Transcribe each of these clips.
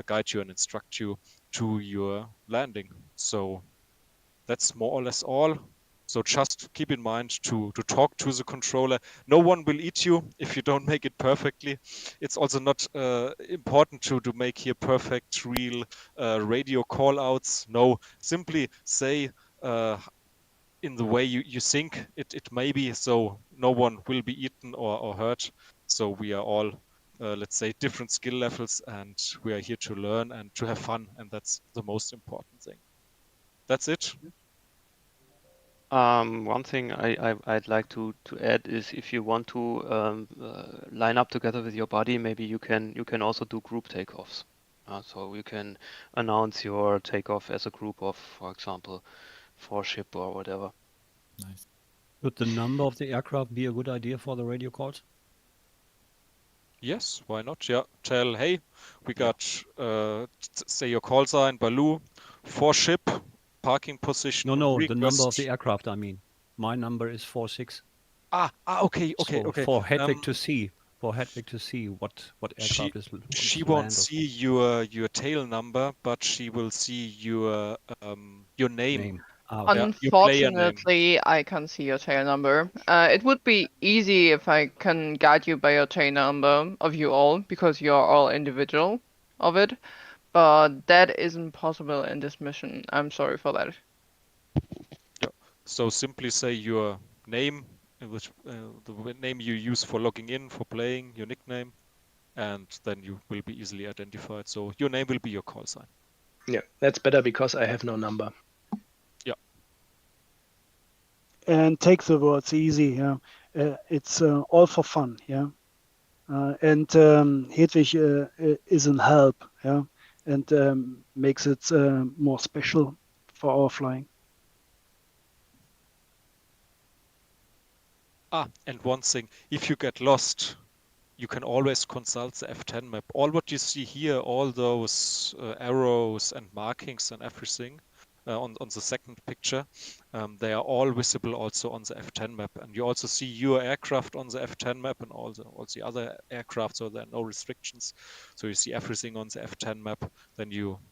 guide you and instruct you to your landing. So that's more or less all. So just keep in mind to talk to the controller. No one will eat you if you don't make it perfectly. It's also not important to make here perfect real radio call outs. No, simply say in the way you think it may be, so no one will be eaten or hurt. So we are all let's say different skill levels, and we are here to learn and to have fun, and that's the most important thing. That's it. One thing I'd like to add is if you want to line up together with your buddy, maybe you can also do group takeoffs. So you can announce your takeoff as a group of, for example, 4 ship or whatever. Nice. Would the number of the aircraft be a good idea for the radio calls? Yes, why not? Yeah, tell, hey, we got say your call sign Baloo, 4 ship, parking position, No, the number of the request. aircraft, I mean. My number is 46. Okay. So for Hedwig to see, what She aircraft is she to won't land or see so. your tail number, but she will see your name. Name. Okay. Yeah, your player name. Unfortunately, I can't see your tail number. It would be easy if I can guide you by your tail number of you all, because you're all individual of it. But that isn't possible in this mission. I'm sorry for that. Yeah. So simply say your name, which the name you use for logging in, for playing, your nickname, and then you will be easily identified. So your name will be your call sign. Yeah, that's better because I have no number. Yeah. And take the words easy. Yeah, it's all for fun. Yeah, and Hedwig is in help. Yeah, and makes it more special for our flying. And one thing, if you get lost, you can always consult the F10 map. All what you see here, all those arrows and markings and everything on the second picture, they are all visible also on the F10 map. And you also see your aircraft on the F10 map and all the other aircraft, so there are no restrictions. So you see everything on the F10 map. Then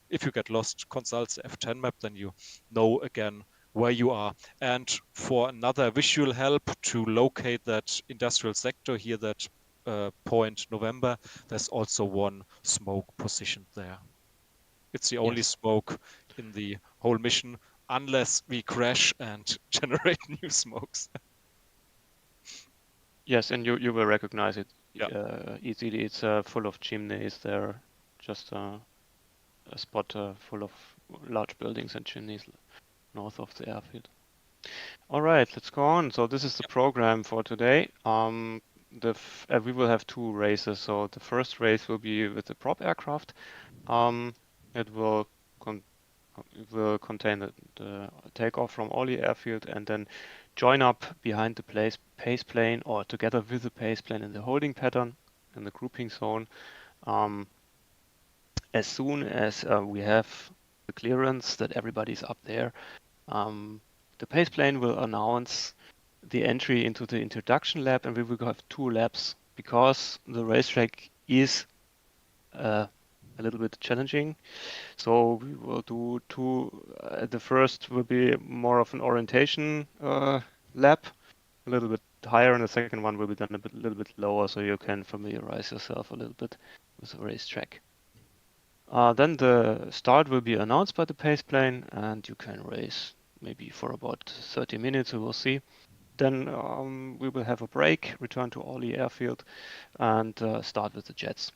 if you get lost, consult the F10 map, then you know again where you are. And for another visual help to locate that industrial sector here, that point November, there's also one smoke positioned there. It's the only smoke in the whole mission, unless we crash and generate new smokes. Yes, and you will recognize it easily. It's full of chimneys there, just a spot full of large buildings and chimneys north of the airfield. All right, let's go on. So this is the program for today. We will have 2 races. So the first race will be with the prop aircraft. It will contain the takeoff from Orly airfield and then join up behind the pace plane or together with the pace plane in the holding pattern in the grouping zone. As soon as we have the clearance that everybody's up there, the pace plane will announce the entry into the introduction lap, and we will have 2 laps because the racetrack is a little bit challenging. So we will do 2. The first will be more of an orientation lap, a little bit higher, and the second one will be done a little bit lower, so you can familiarize yourself a little bit with the racetrack. Then the start will be announced by the pace plane, and you can race maybe for about 30 minutes, we will see. Then we will have a break, return to Orly airfield, and start with the jets.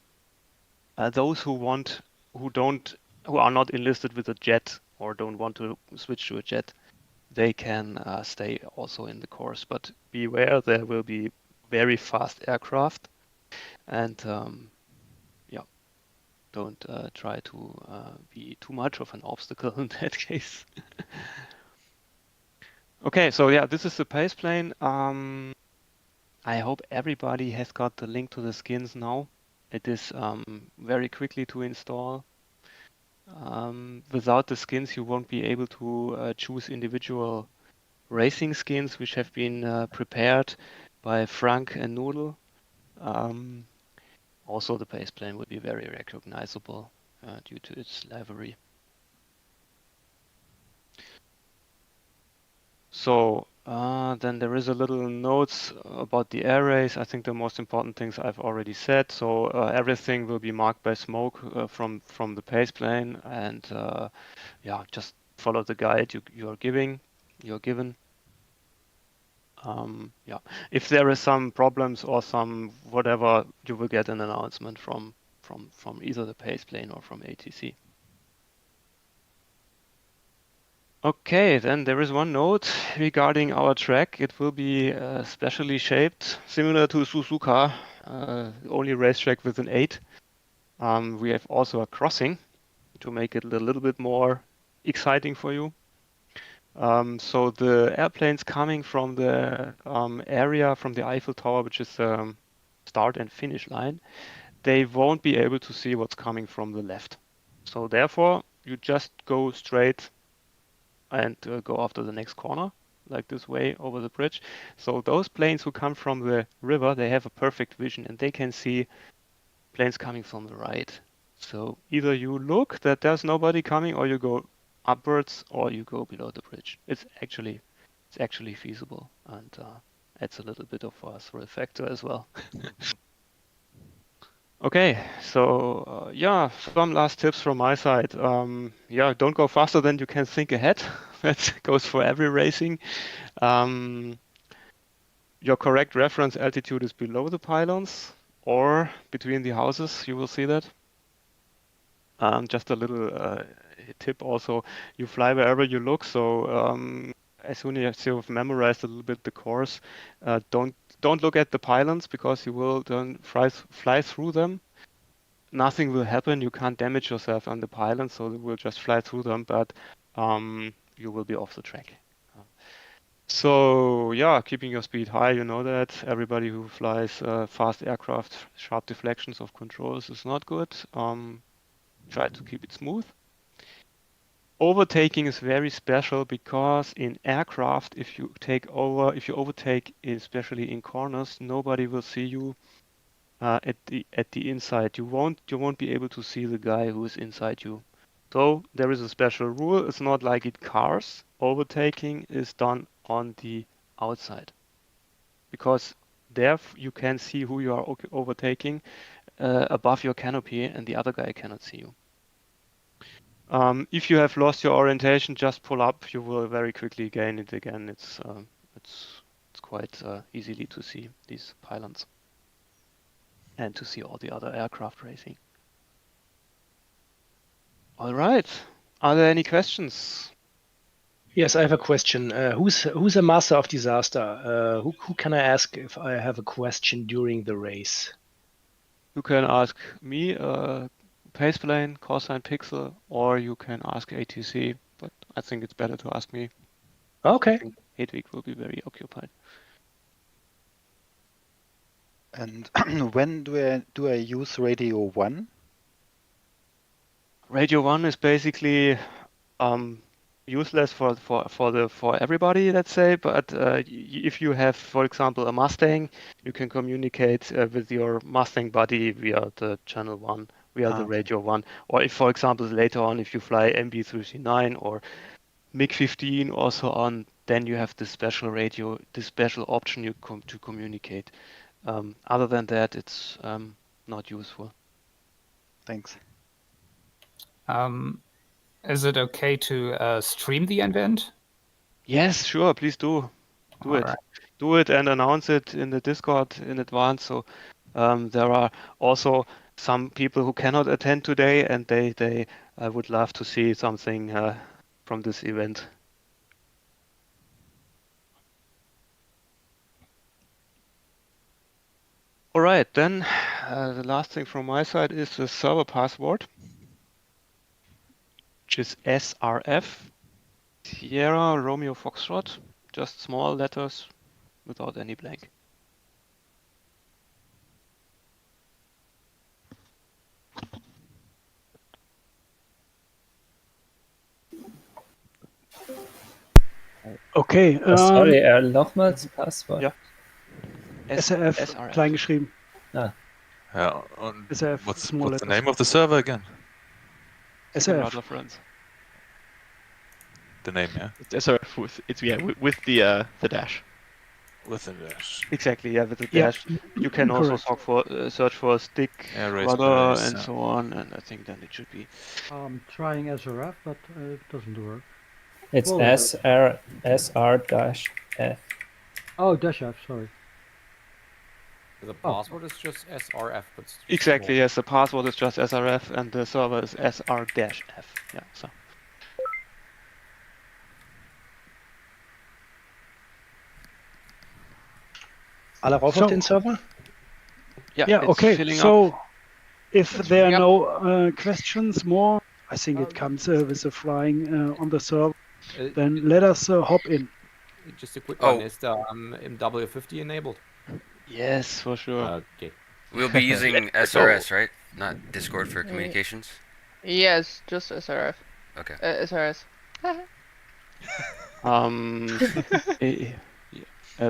Those who are not enlisted with a jet or don't want to switch to a jet, they can stay also in the course. But beware, there will be very fast aircraft, and don't try to be too much of an obstacle in that case. Okay, so yeah, this is the pace plane. I hope everybody has got the link to the skins now. It is very quickly to install. Without the skins, you won't be able to choose individual racing skins, which have been prepared by Frank and Noodle. Also, the pace plane will be very recognizable. due to its livery. So then there is a little notes about the arrays. I think the most important things I've already said. So everything will be marked by smoke from the pace plane, and yeah, just follow the guide you're given. Yeah, if there is some problems or some whatever, you will get an announcement from either the pace plane or from ATC. Okay, then there is one note regarding our track. It will be specially shaped, similar to Suzuka, only racetrack with an 8. We have also a crossing to make it a little bit more exciting for you. So the airplanes coming from the area from the Eiffel Tower, which is start and finish line, they won't be able to see what's coming from the left. So therefore, you just go straight and go after the next corner, like this way over the bridge. So those planes who come from the river, they have a perfect vision and they can see planes coming from the right. So either you look that there's nobody coming, or you go upwards, or you go below the bridge. It's actually feasible, and adds a little bit of a thrill factor as well. Okay, so yeah, some last tips from my side. Yeah, don't go faster than you can think ahead. That goes for every racing. Your correct reference altitude is below the pylons or between the houses. You will see that. Just a little tip also, you fly wherever you look. So as soon as you've memorized a little bit the course, don't look at the pylons, because you will then fly through them. Nothing will happen. You can't damage yourself on the pylons, so you will just fly through them, but you will be off the track. So yeah, keeping your speed high, you know that. Everybody who flies fast aircraft, sharp deflections of controls is not good. Try to keep it smooth. Overtaking is very special, because in aircraft, if you overtake, especially in corners, nobody will see you at the inside. You won't be able to see the guy who is inside you. So there is a special rule. It's not like in cars. Overtaking is done on the outside, because there you can see who you are overtaking above your canopy, and the other guy cannot see you. If you have lost your orientation, just pull up. You will very quickly gain it again. It's quite easily to see these pylons and to see all the other aircraft racing. All right. Are there any questions? Yes, I have a question. Who's a master of disaster? Who can I ask if I have a question during the race? You can ask me, Paceplane, Cosine Pixel, or you can ask ATC, but I think it's better to ask me. Okay. I think Hedwig will be very occupied. And when do I use Radio 1? Radio 1 is basically useless for everybody, let's say. But if you have, for example, a Mustang, you can communicate with your Mustang buddy via the channel 1, via the Radio 1. Or if, for example, later on, if you fly MB339 or MiG-15 or so on, then you have this special radio, this special option to communicate. Other than that, it's not useful. Thanks. Is it okay to stream the event? Yes, sure. Please do. Do it. Right. Do it and announce it in the Discord in advance. So there are also some people who cannot attend today, and they would love to see something from this event. All right, then the last thing from my side is the server password, which is SRF, Sierra Romeo Foxtrot, just small letters without any blank. Okay. Sorry, nochmals Passwort. Ja. SRF, klein geschrieben. Ah. Yeah, SRF, what's small the letters. name of the server again? SRF. Radar Friends. The name, yeah? It's SRF with the dash. With the dash. Exactly, yeah, with the Yeah, dash. You can also correct. search for a stick, Yeah, rudder, raspberries, and yeah. so on, and I think then it should be. I'm trying SRF, but it doesn't work. It's Well, SR-F. Oh, dash F, sorry. The password is just SRF, but it's Exactly, small. yes, the password is just SRF and the server is SR-F. Yeah, so. Alle rauf auf den Server? Yeah, Yeah, it's okay. filling So, up. if It's there are filling no questions more, I think it comes with the flying on the server. Then let us hop in. Just a quick one. Is the W50 enabled? Yes, for sure. Okay. We'll be using SRS, right? Not Discord for communications? Yes, just SRF. Okay. SRS.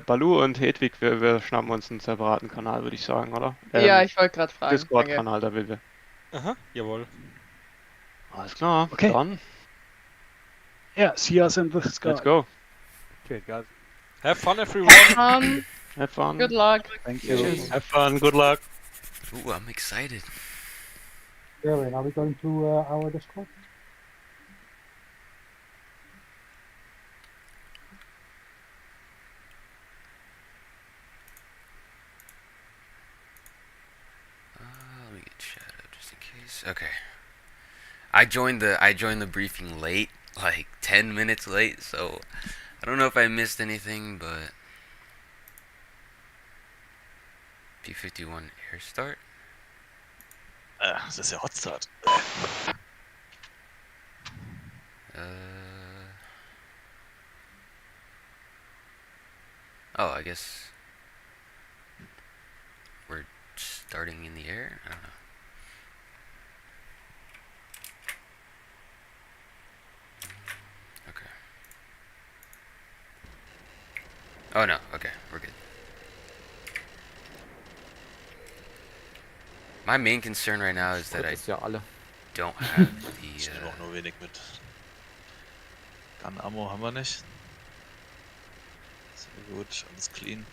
Balu und Hedwig, wir schnappen uns einen separaten Kanal, würde ich sagen, oder? Ja, ich wollte gerade fragen. Discord-Kanal, da will wir. Aha, jawohl. Alles klar, Okay. dann. Yeah, see us in the sky. Let's go. Okay, guys. Have fun, everyone. Have fun. Good luck. Thank you. Cheers. Have fun. Good luck. Ooh, I'm excited. Erwin, are we going to our Discord? Let me get shadow just in case. Okay. I joined the briefing late, like 10 minutes late, so I don't know if I missed anything, but P51 air start. Das ist ja Hot Start. Oh, I guess we're starting in the air? I don't know. Okay. Oh no, okay, we're good. My main concern right now is that I don't have the... Ich nehme auch nur wenig mit. Gun-Ammo haben wir nicht. Sehr gut, alles clean.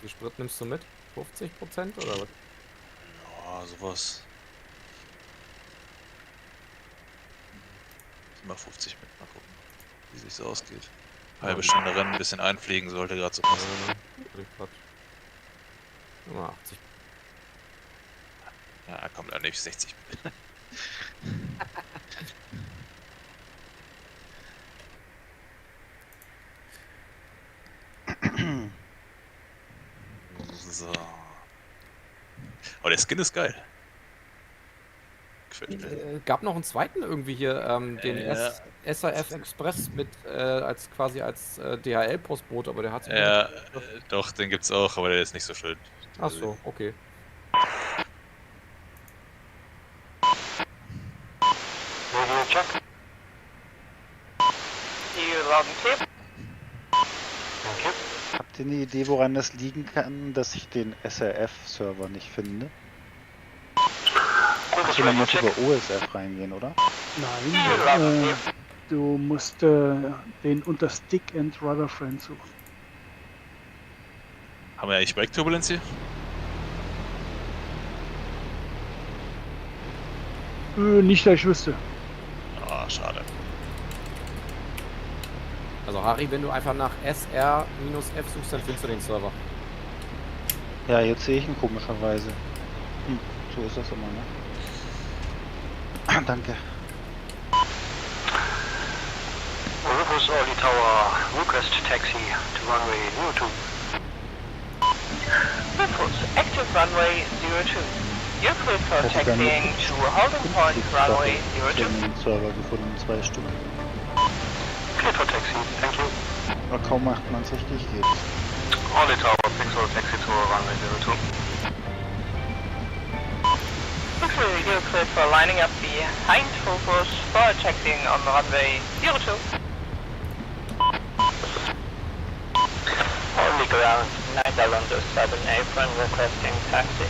Wie viel Sprit nimmst du mit? 50% oder was? Ja, sowas. Immer 50 mit, mal gucken, wie sich's ausgeht. Halbe Stunde rennen, ein bisschen einfliegen, sollte gerade so passen. Ja, 80. Ja, komm, dann nehme ich 60 mit. So. Oh, der Skin ist geil. Gefällt mir. Gab noch einen zweiten irgendwie hier, den Ja. SAF Express mit als quasi als DHL-Postbote, aber der hat Ja, doch, den gibt's auch, aber der ist nicht so schön. Ach so, okay. Radio check. You loud and clear. Thank you. Habt ihr eine Idee, woran das liegen kann, dass ich den SRF-Server nicht finde? Man muss über OSF reingehen, oder? Nein, du musst den unter Stick and Rudder Friend suchen. Haben wir eigentlich Break-Turbulenz hier? Nicht, dass ich wüsste. Ah, schade. Also Harry, wenn du einfach nach SR-F suchst, dann findest du den Server. Ja, jetzt sehe ich ihn komischerweise. So ist das immer, ne? Danke. Rufus Orly Tower, request taxi to runway 02. Rufus, active runway 02. You're cleared for taxiing to holding point runway 02. Den Server gefunden, 2 Stück. Cleared for taxi, thank you. Aber kaum macht man es richtig, geht's. Orly Tower, Pixel taxi to runway 02. Pixel, you're cleared for lining up behind Rufus for taxiing on runway 02. Only ground 9007 apron requesting taxi.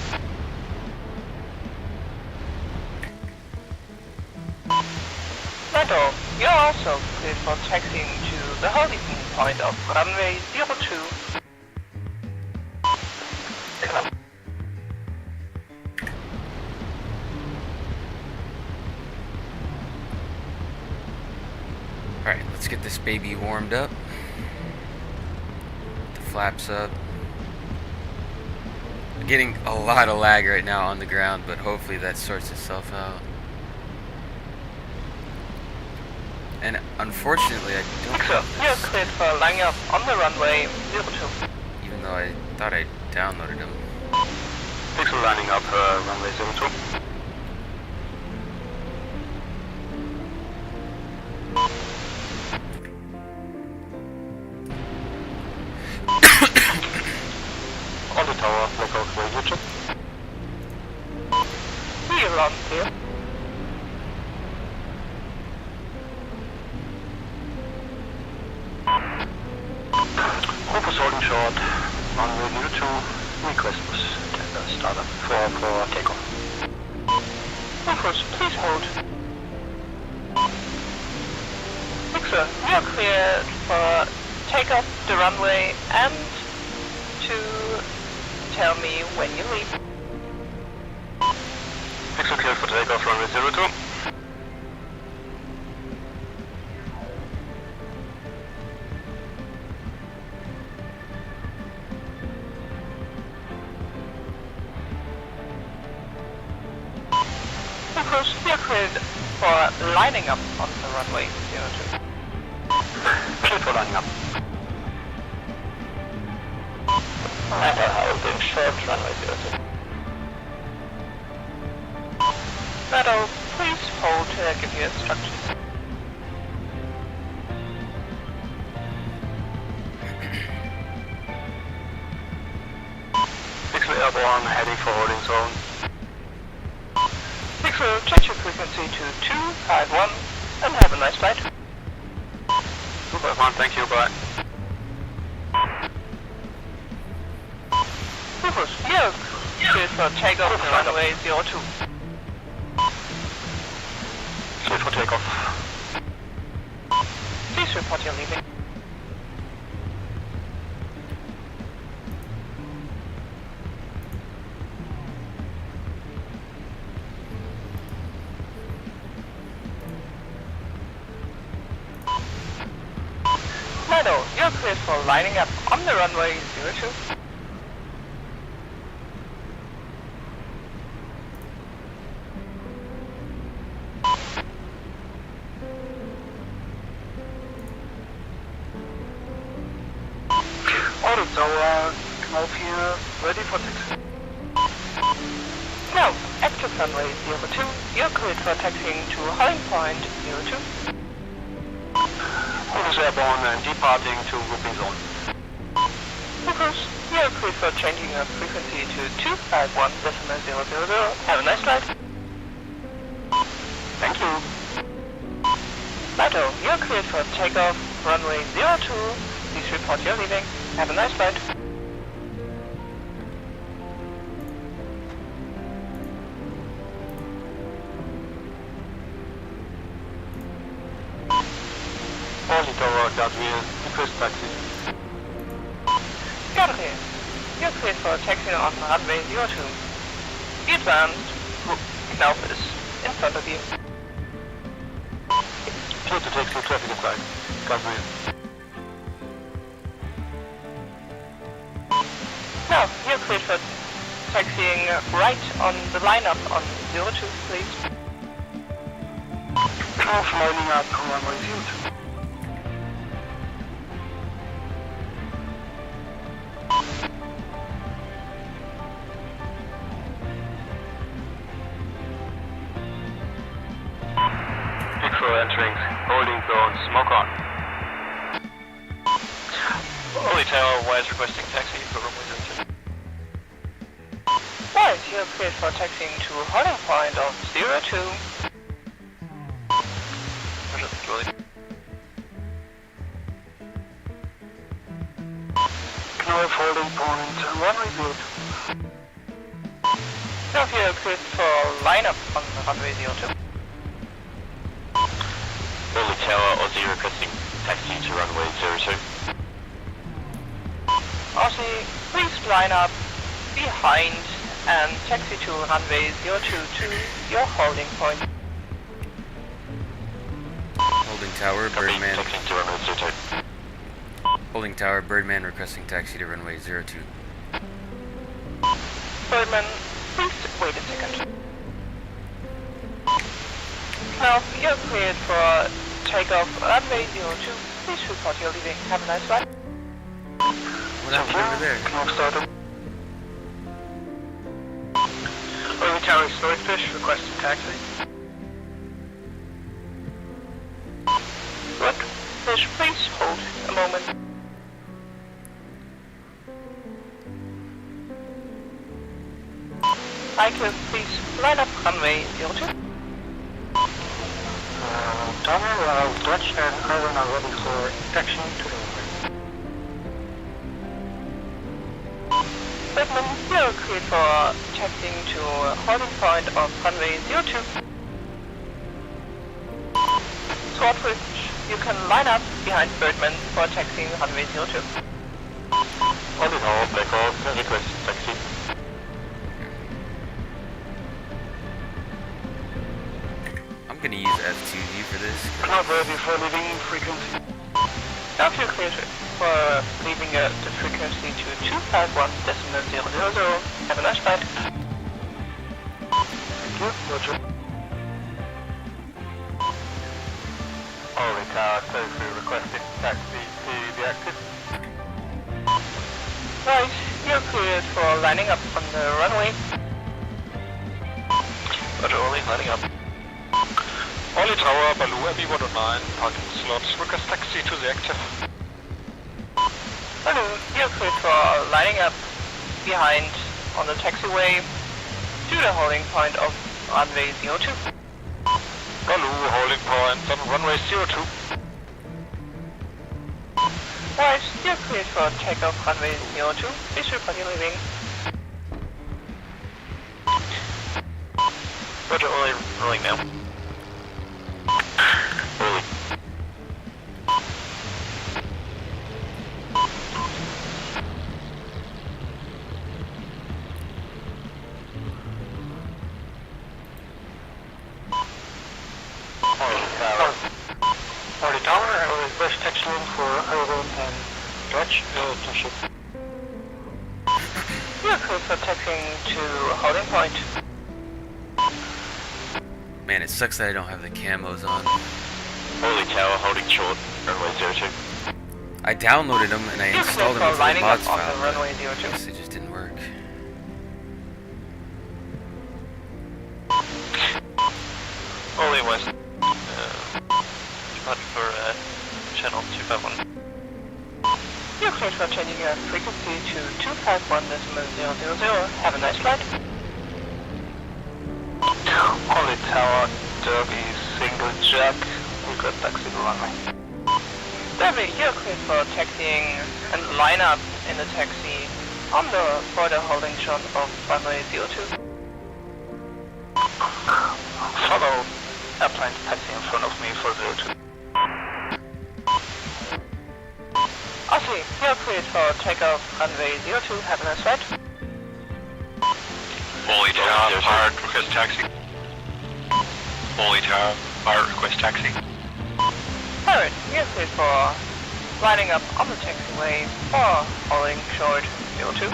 Meadow, you're also cleared for taxiing to the holding point of runway 02. Alright, let's get this baby warmed up. The flaps up. I'm getting a lot of lag right now on the ground, but hopefully that sorts itself out. And unfortunately, I don't have You're this, cleared for lining up on the runway 02. even though I thought I downloaded them. Pixel lining up runway 02. On the tower, blackout radio check. Here on clear. Rufus holding short, runway 02, request was startup for takeoff. Rufus, please hold. Mixer, you're cleared for takeoff the runway and to tell me when you leave. Pixel cleared for takeoff, runway 02. Rufus, you're cleared for lining up on the runway 02. Cleared for lining up. And holding short runway 02. Meadow, please hold till I give you instructions. Pixel airborne, heading for holding zone. Pixel, change your frequency to 251 and have a nice flight. 251, thank you, bye. Rufus, you're cleared for takeoff on the runway 02. Cleared for takeoff. Please report your leaving. Meadow, you're cleared for lining up on the runway 02. Auto tower, Knopf here, ready for taxi. Now, active runway 02, you're cleared for taxiing to holding point 02. Rufus airborne and departing to grouping zone. Rufus, you're cleared for changing your frequency to 251.000. Have a nice flight. Thank you. Meadow, you're cleared for takeoff runway 02. Please report your leaving. Have a nice flight. Only tower, Gabriel, request taxi. Gabriel, you're cleared for taxiing on runway 02. Be advanced. Knopf is in front of you. Clear to taxi, traffic inside. Gabriel. Now, you're cleared for taxiing right on the lineup on 02, please. Knopf lining up on runway 02. Pixel entering holding zone, smoke on. Only tower, Wise requesting taxi for runway 02. Wise, you're cleared for taxiing to holding point of 02. Julie. Knopf holding point, runway 02. Now you're cleared for lineup on runway 02. Tower, Aussie requesting taxi to runway 02. Aussie, please line up behind and taxi to runway 02 to your holding point. Holding tower, Birdman. Taxi to runway 02. Holding tower, Birdman requesting taxi to runway 02. Birdman, please wait a second. Now, you're cleared for takeoff runway 02. Please report your leaving. Have a nice flight. What happened over there? Early Tower Swordfish requesting taxi. Good. Fish, please hold a moment. Michael, please line up runway 02. Tower, Dutch and Iron are ready for taxi to the runway. Whitman, you're cleared for taxiing to holding point of runway 02. Swordfish, you can line up behind Birdman for taxiing runway 02. Only Tower, Black Hawk, request taxi. I'm gonna use F2D for this. Not ready for leaving frequency. Now you're cleared for leaving the frequency to 251.000. Have a nice flight. Thank you, Roger. Holy Tower, Tofu requesting taxi to be active. Right, you're cleared for lining up on the runway. Roger, only lining up. Only Tower, Baloo, ME109, parking slots, request taxi to the active. Hello, you're cleared for lining up behind on the taxiway to the holding point of runway 02. Baloo, holding point on runway 02. Right, you're cleared for takeoff runway 02. Please report your leaving. Roger, only rolling now. Early. Holy Tower, I will request taxiing for Iron and Dutch, Township. You're cleared for taxiing to holding point. Man, it sucks that I don't have the camos on. Holy Tower, holding short, runway 02. I downloaded them and I You're installed cleared them for into the lining up mods on file, the but runway I 02. guess it just didn't work. Only west. Departure for channel 251. You're cleared for changing your frequency to 251.000. Have a nice flight. Only Tower, Derby, single jack, request taxi to runway. Derby, you're cleared for taxiing and line up in the taxi on the border holding shot of runway 02. Follow airplane taxi in front of me for 02. Aussie, you're cleared for takeoff runway 02. Have a nice flight. Holy Tower, pirate, request taxi. Holy Tower, pirate, request taxi. Pirate, you're cleared for lining up on the taxiway for holding short 02.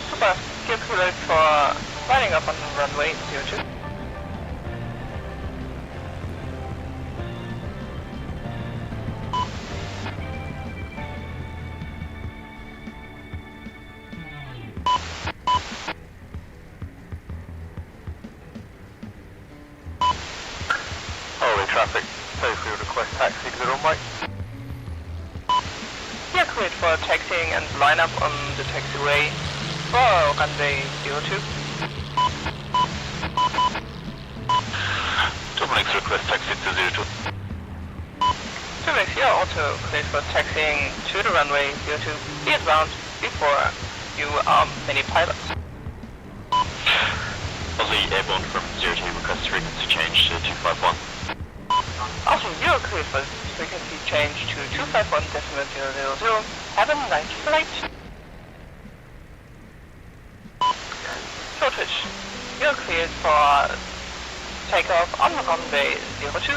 Super, you're cleared for lining up on runway 02. Holy traffic, Tofu request taxi to the runway. You're cleared for taxiing and line up on the taxiway for runway 02. Dominic's request taxi to 02. Felix, you're also cleared for taxiing to the runway 02. Be advanced before you many pilots. Aussie airborne from 02, request frequency change to 251. Aussie, you're cleared for frequency change to 251.000. Have a nice flight. Swordfish, you're cleared for takeoff on runway 02.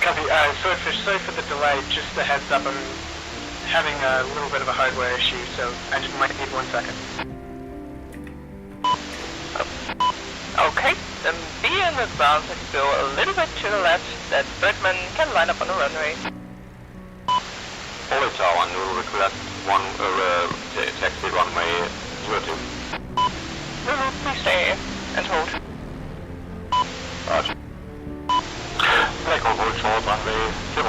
Copy, Swordfish, sorry for the delay, just a heads up, I'm having a little bit of a hardware issue, so I just might need 1 second. Okay, then be in advance and go a little bit to the left, that Birdman can line up on the runway. Holy Tower, new request taxi runway 02. Lulu, please stay and hold. Roger. Black Hawk hold short runway 02.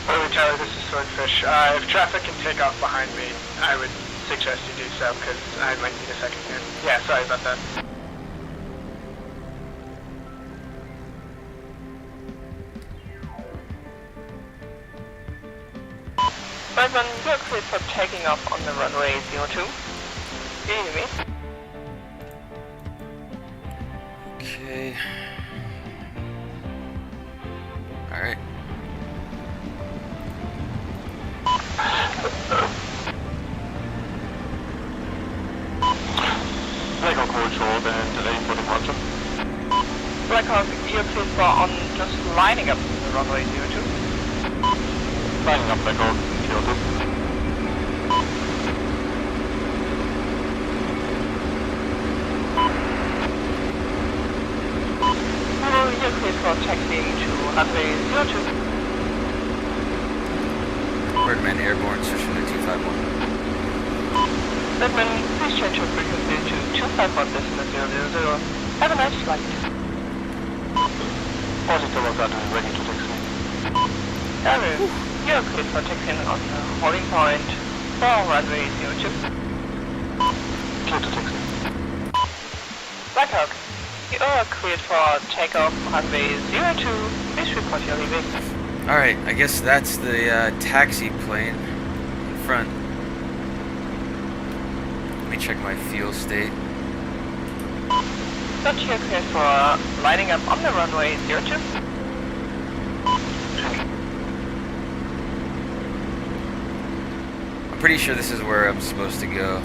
Holy Tower, this is Swordfish. If traffic can take off behind me, I would suggest you do so, because I might need a second here. Yeah, sorry about that. Birdman, you're cleared for taking off on the runway 02. Do you hear me? Okay. Alright. Black Hawk hold short and delay for departure. Blackhawk, you're cleared for on just lining up the runway 02. Lining up Black Hawk 02. You're cleared for taxiing to runway 02. Birdman airborne, switching to 251. Birdman, please change your frequency to 251.000. Have a nice flight. Aussie Tower Garden ready to taxi. Aaron, you're cleared for taxiing on the holding point for runway 02. Clear to taxi. Blackhawk, you are cleared for takeoff runway 02. Please report your leaving. Alright, I guess that's the taxi plane in front. Let me check my fuel state. Got you cleared for lining up on the runway 02. I'm pretty sure this is where I'm supposed to go.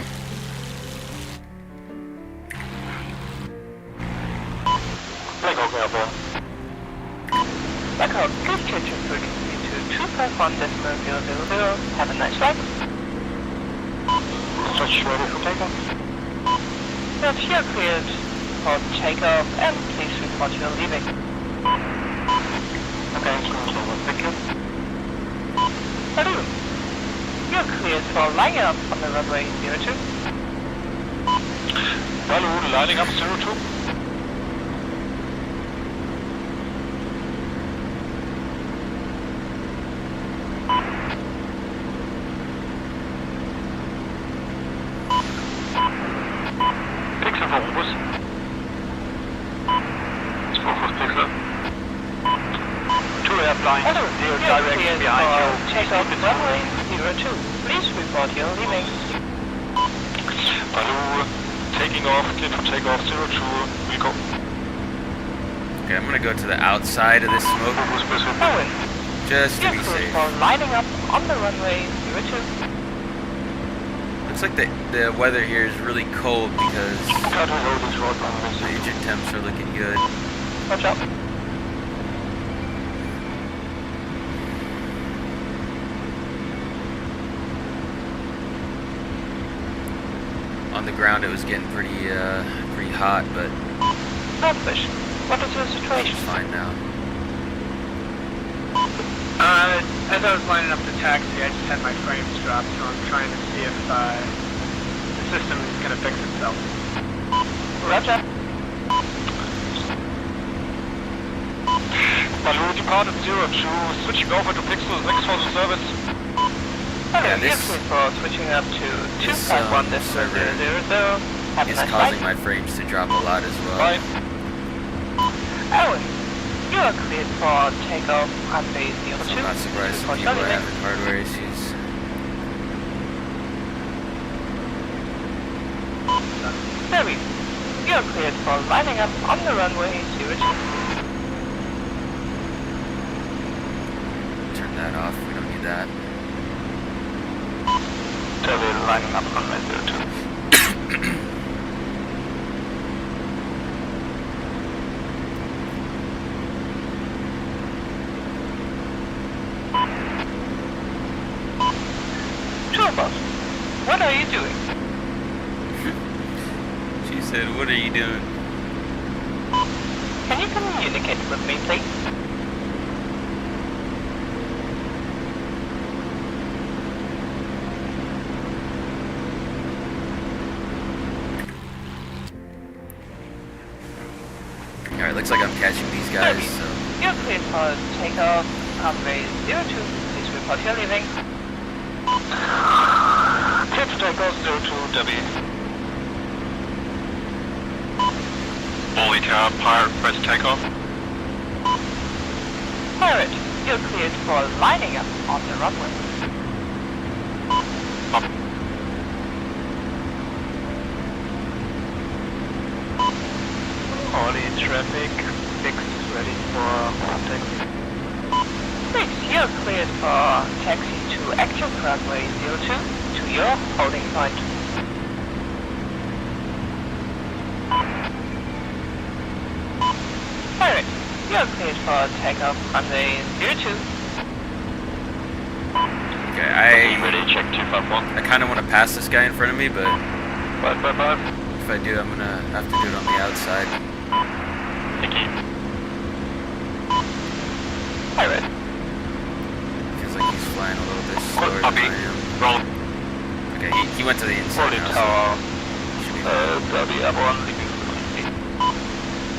Black Hawk airborne. Blackhawk, please change your frequency to 251.000. Have a nice flight. Switch ready for takeoff. Got you cleared for takeoff and please report your leaving. Okay, instruments over. Thank you. Hello. You're cleared for lining up on the runway 02. Hello, lining up 02. Pixel for Rubus. Pixel. 2 airplane, Hello. 0 You're direct cleared behind for you. takeoff runway 02. Please report your leaving. Hello, taking off, clear for takeoff 02. We'll go. Okay, I'm gonna go to the outside of this smoke. Owen, Just to you're be cleared safe. for lining up on the runway 02. Looks like the weather here is really cold because the engine temps are looking good. Watch out. On the ground it was getting pretty hot, but Swordfish, what is your situation? it's fine now. As I was lining up the taxi, I just had my frames drop, so I'm trying to see if the system is going to fix itself. Roger. Baloo departed 02, switching over to Pixel, thanks for the service. Hello, Yeah, you're this- cleared for switching up to this, 251.000. Have a It's nice causing flight. my frames to drop a lot as well. Bye. Owen, You are cleared for takeoff runway 02. I'm not surprised some people are having hardware issues. Very. You are cleared for lining up on the runway 02. Turn that off, we don't need that. Turvey lining up on runway 02. Tour bus, what are you doing? She said, what are you doing? Can you communicate with me, please? Alright, looks like I'm catching these guys, so... You're cleared for takeoff runway 02. Please report your leaving. Cleared for takeoff 02, Debbie. Molly Pirate, press takeoff. Pirate, you're cleared for lining up on the runway. Molly traffic, 6 ready for taxi. 6, you're cleared for taxi to active runway 02 to your holding point. Pirate, you're cleared for takeoff runway 02. Okay, Ready, check 251. I kind of want to pass this guy in front of me, but... 555. If I do, I'm going to have to do it on the outside. Thank you. Pirate. Feels like he's flying a little bit slower than I am. Roll. Okay, he went to the inside now, Tower. so should be Debbie, everyone leaving frequency.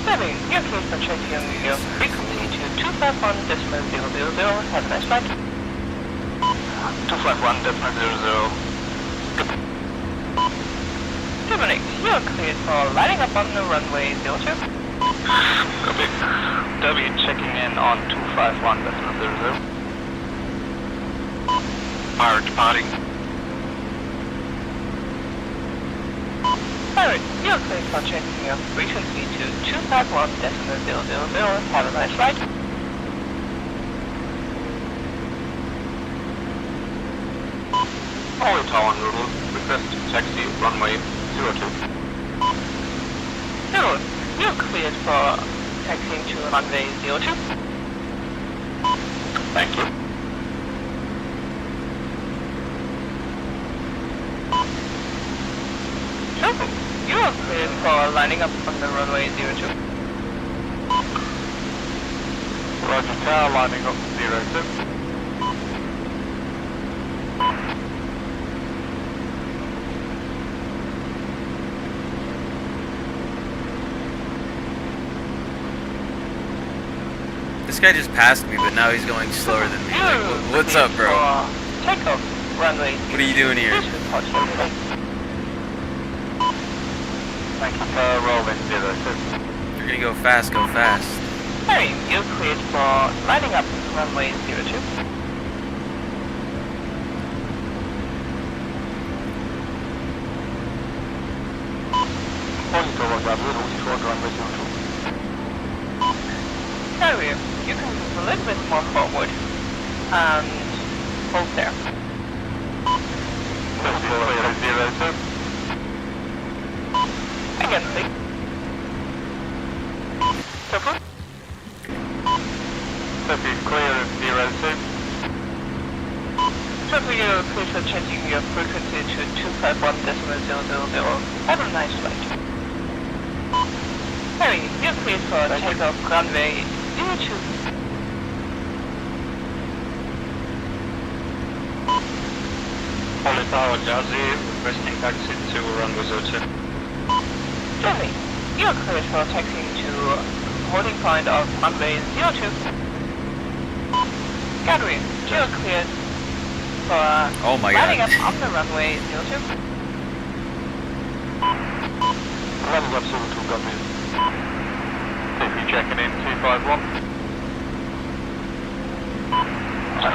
Debbie, you're cleared for checking your frequency to 251.000. Have a nice flight. 251.00. Dominic, you're cleared for lining up on the runway 02. Copy. Debbie checking in on 251.00. Pirate departing. Pirate, you're cleared for checking your frequency to 251.000. Have a nice flight. Molly Tower Noodle, request taxi runway 02. Noodle, you're cleared for taxiing to runway 02. Thank you. Trevor, you're cleared for lining up on the runway 02. Roger, car lining up 02. This guy just passed me, but now he's going slower than me. Like, what's up, bro? Takeoff runway. What are you doing here? Thank you for rolling 06. You're gonna go fast, go fast. Harry, you're cleared for lining up runway 02. Harry, you can move a little bit more forward and hold there. Again, please. Careful. Copy, clear of 06. Trevor, you're cleared for changing your frequency to 251.000. Have a nice flight. Harry, you're cleared for takeoff runway 02. Molly Tower Jazzy, requesting taxi to runway 02. Jimmy, you're cleared for taxiing to holding point of runway 02. Gadri, you're cleared for Oh my lining god. up on the runway 02. Running up 02, got me. Safety checking in 251. If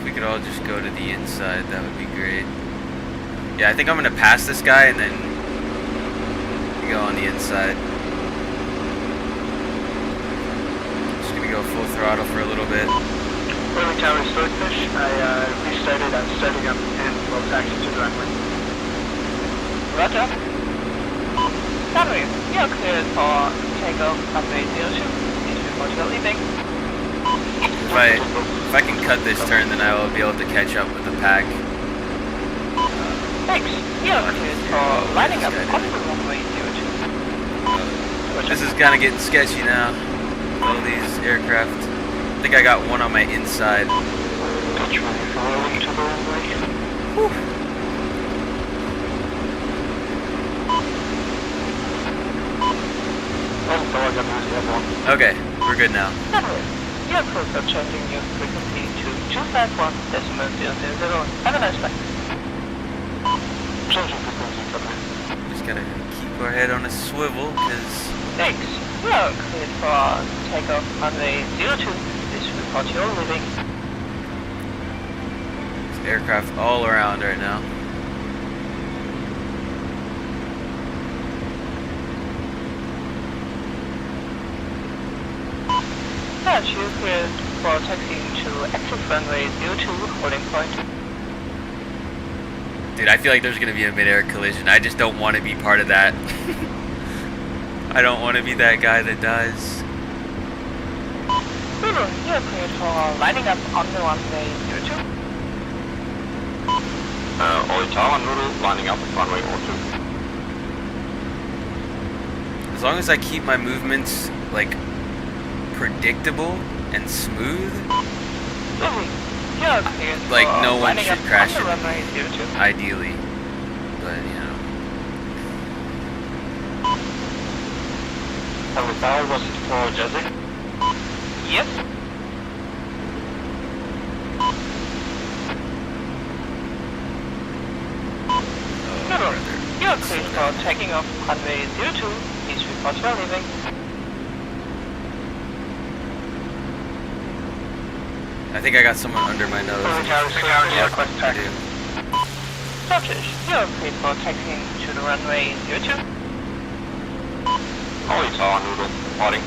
we could all just go to the inside, that would be great. Yeah, I think I'm gonna pass this guy and then go on the inside. Just gonna go full throttle for a little bit. Early tower Swordfish, I restarted, I'm starting up and will taxi to the runway. Roger. Henry, you're cleared for takeoff runway 02. Please report your leaving. If I can cut this turn, then I will be able to catch up with the pack. Thanks. You're cleared for lining up on the runway 02. This is kind of getting sketchy now. All these aircraft. I think I got one on my inside. Whew. Okay, we're good now. You're cleared for changing your frequency to 251.000. Have a nice flight. Changing frequency, Just gotta keep our head on a swivel, because... Thanks. You're cleared for takeoff runway 02. Please report your leaving. There's aircraft all around right now. Search, you cleared for taxiing to exit runway 02, holding point. Dude, I feel like there's gonna be a mid-air collision. I just don't want to be part of that. I don't want to be that guy that dies. Lulu, you're cleared for lining up on the runway 02. Oli Tower and Lulu lining up at runway 02. As long as I keep my movements, like, predictable and smooth, Lulu, you're cleared for like, no one lining should up crash on the into runway me, 02. ideally. But, you know. Oli Tower, was it for Jesse? Yes. Lulu, you're cleared for taking off runway 02. Please report your leaving. I think I got someone under my nose. Yep, I do. Scottish, you're cleared for taxiing to the runway 02. Oli Tower, Noodle, reporting.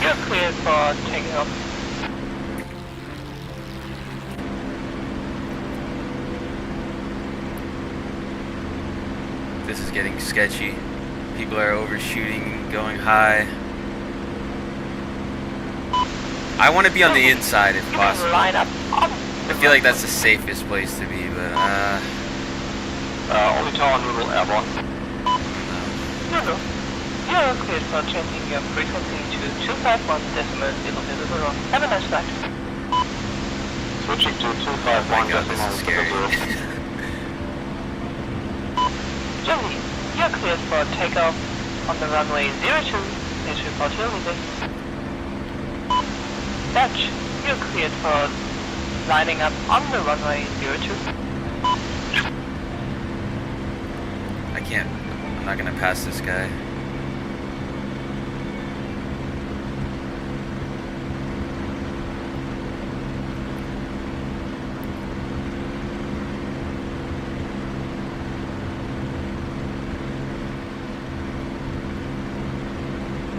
You're cleared for taking off. This is getting sketchy. People are overshooting, going high. I want to be on the inside if possible. Line up. I feel like that's the safest place to be, but Oli Tower, Noodle, airborne. Lulu, you're cleared for changing your frequency to 251.000. Have a nice flight. Switching to oh my god, this is scary. 251.000. Jolie, you're cleared for takeoff on the runway 02. Please report your leaving. Dutch, you're cleared for lining up on the runway 02. I can't. I'm not gonna pass this guy.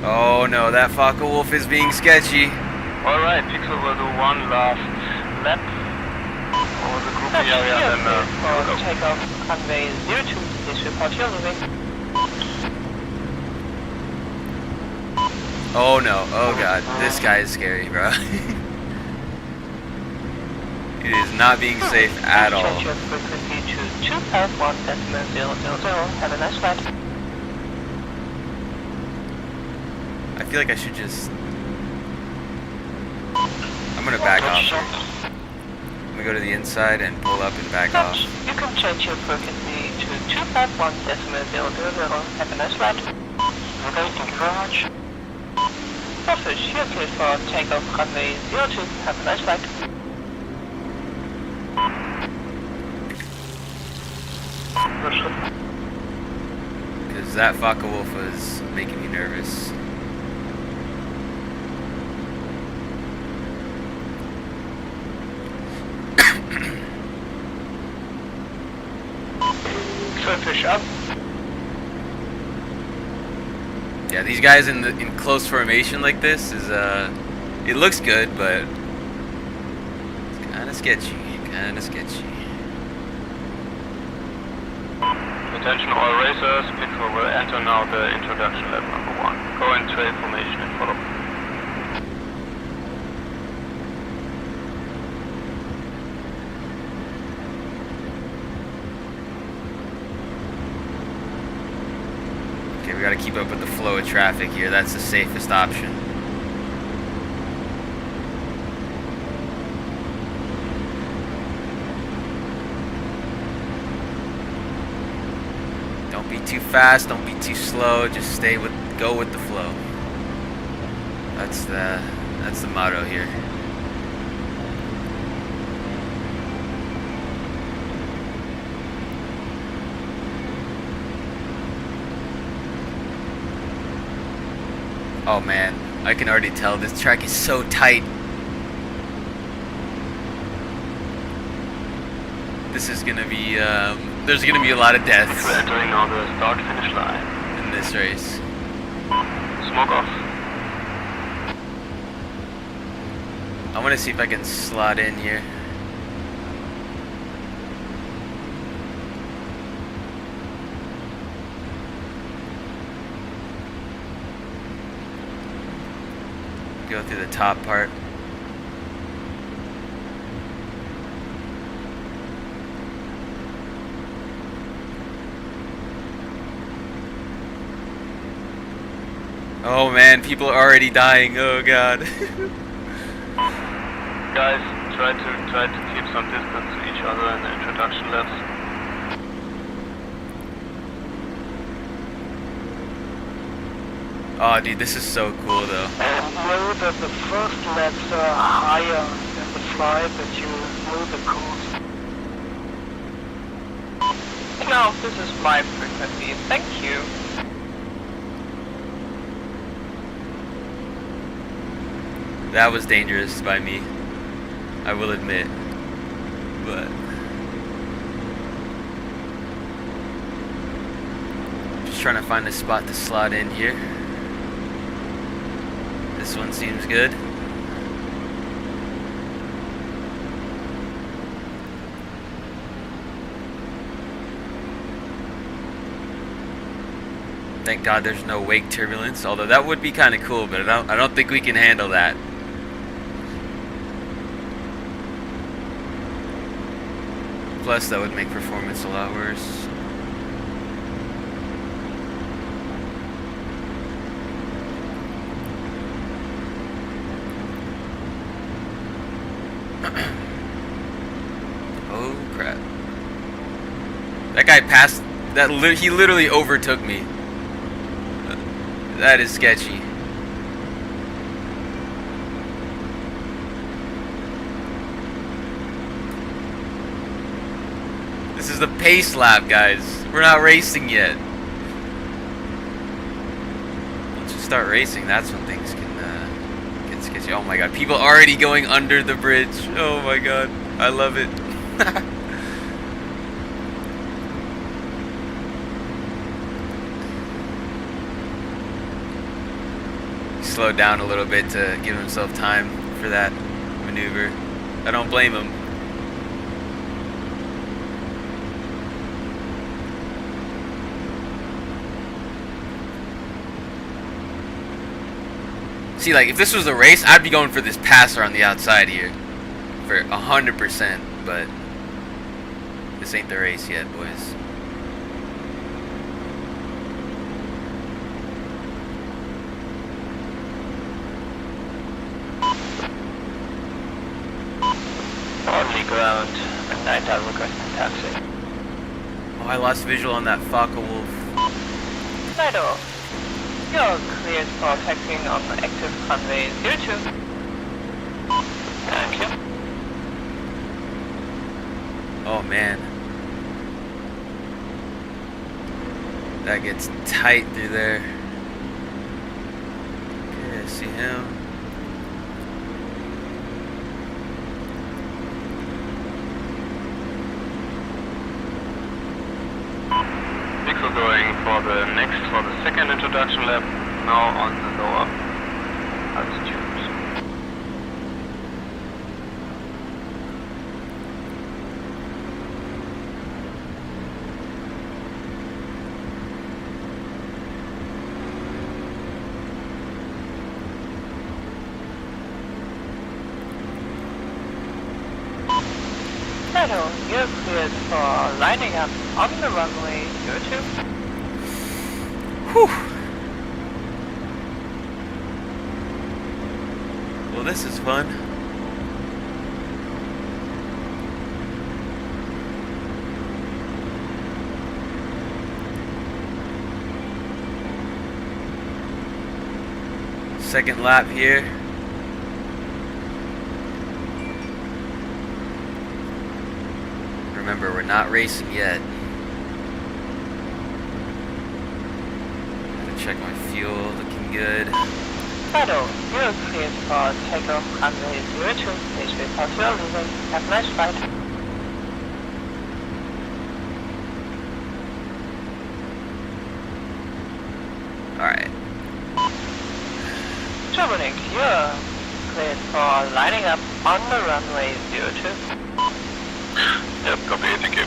Oh no, that Focke-Wulf is being sketchy. Alright, Pixel will do one last lap over the group area, You're then cleared for we'll go. takeoff runway 02. Please report your leaving. Oh no, oh god, this guy is scary, bro. It is not being safe at all. Change your frequency to 251.000. Have a nice flight. I feel like I should just... I'm gonna back off. I'm gonna go to the inside and pull up and back off. You can change your frequency to 251.000. Have a nice flight. Okay, thank you very much. Swordfish, here cleared for takeoff runway 02. Have a nice flight. Because that Focke-Wulf was making me nervous. Swordfish up. Yeah, these guys in close formation like this is it looks good, but it's kind of sketchy. Attention all racers, Pitfall will enter now the introduction lap number 1. Go in trail formation and follow. Okay, we gotta keep up with the flow of traffic here. That's the safest option. Don't be too fast, don't be too slow, just go with the flow. That's the motto here. Oh man, I can already tell this track is so tight. This is gonna be, there's gonna be a lot of deaths. We're entering now the start-finish line. In this race. Smoke off. I wanna see if I can slot in here. Go through the top part. Oh man, people are already dying. Oh god. Guys, try to keep some distance to each other in the introduction laps. Oh dude, this is so cool though. And know that the first laps are higher than the flight, that you know the course. No, this is my frequency. Thank you. That was dangerous by me, I will admit, but just trying to find a spot to slot in here. This one seems good. Thank God there's no wake turbulence, although that would be kind of cool, but I don't think we can handle that. Plus, that would make performance a lot worse. Oh crap! That guy passed. He literally overtook me. That is sketchy. This is the pace lap, guys. We're not racing yet. Once you start racing, that's when things can get sketchy. Oh my god, people already going under the bridge. Oh my god, I love it. He slowed down a little bit to give himself time for that maneuver. I don't blame him. See, like, if this was a race, I'd be going for this passer on the outside here. For 100%, but this ain't the race yet, boys. On the ground, at night I requesting taxi. Oh, I lost visual on that Focke-Wulf. Nido. You're cleared for taxiing on active runway 02. Thank you. Oh man. That gets tight through there. Okay, I see him. Pixel going for the second introduction lap, now on the lower altitude. Shadow, you're cleared for lining up on the runway 02. Whew. Well, this is fun. Second lap here. Remember, we're not racing yet. Gotta check my fuel, looking good. Shadow, you're cleared for takeoff runway 02. Please report your leaving. Have a nice flight. Alright. Turbulink, you're cleared for lining up on the runway 02. Yep, copy, thank you.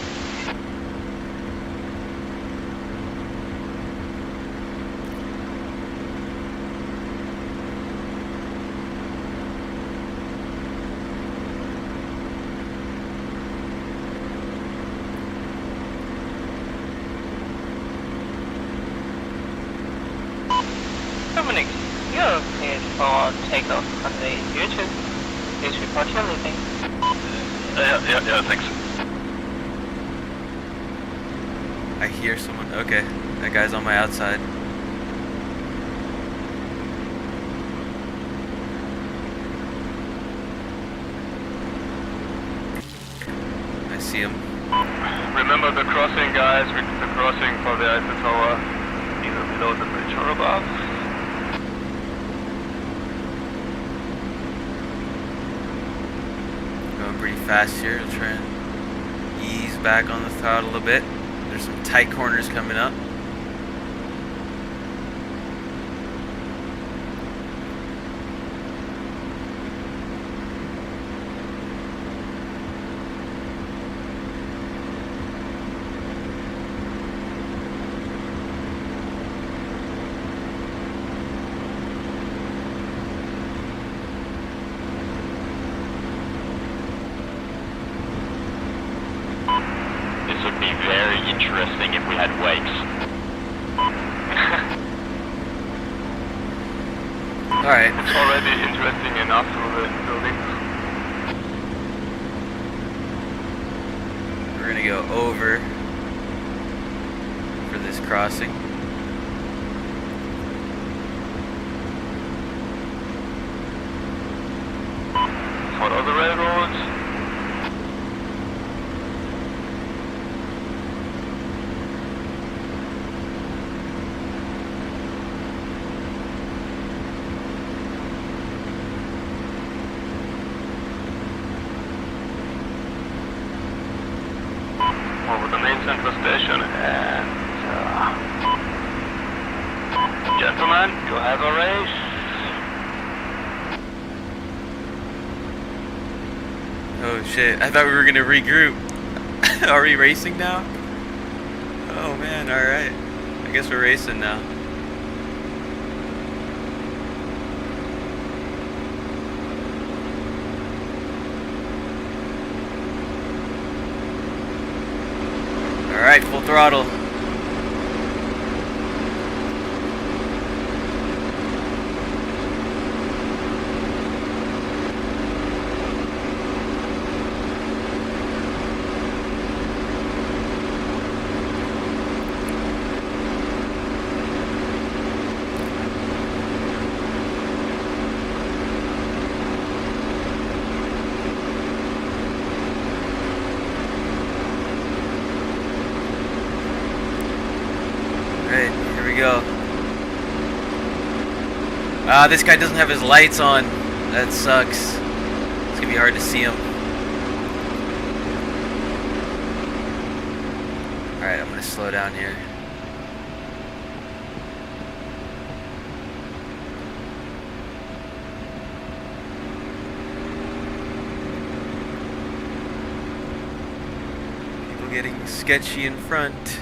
Turbulink, you're cleared for takeoff runway 02. Please report your leaving. Yeah, thanks. I hear someone. Okay, that guy's on my outside. I see him. Remember the crossing, guys, the crossing for the Eiffel Tower, either below the bridge or above. Going pretty fast here. I'll try and ease back on the throttle a bit. There's some tight corners coming up. This would be very interesting if we had wakes. Alright. It's already interesting enough through the buildings. We're gonna go over for this crossing. Follow the railroads. Over the main central station and gentlemen, you have a race. Oh shit, I thought we were gonna regroup. Are we racing now? Oh man, alright. I guess we're racing now. Alright, full throttle. we go. Ah, this guy doesn't have his lights on. That sucks. It's gonna be hard to see him. Alright, I'm gonna slow down here. People getting sketchy in front.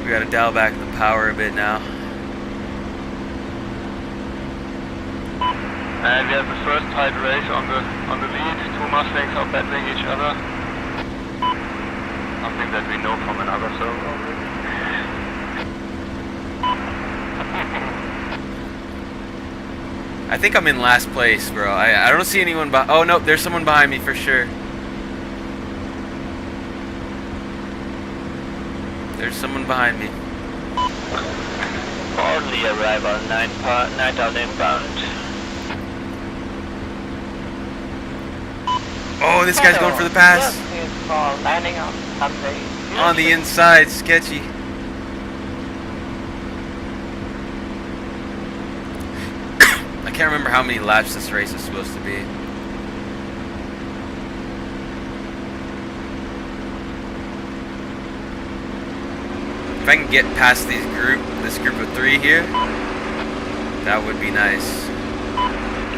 We gotta dial back the power a bit now. And we have the first tight race on the lead. Two Mustangs are battling each other. Something that we know from another server already. I think I'm in last place, bro. I don't see anyone behind. Oh, no, there's someone behind me for sure. There's someone behind me. Early arrival, 9 out inbound. Oh, this guy's going for the pass. For landing on Sunday. On the inside, sketchy. I can't remember how many laps this race is supposed to be. If I can get past this group of 3 here, that would be nice.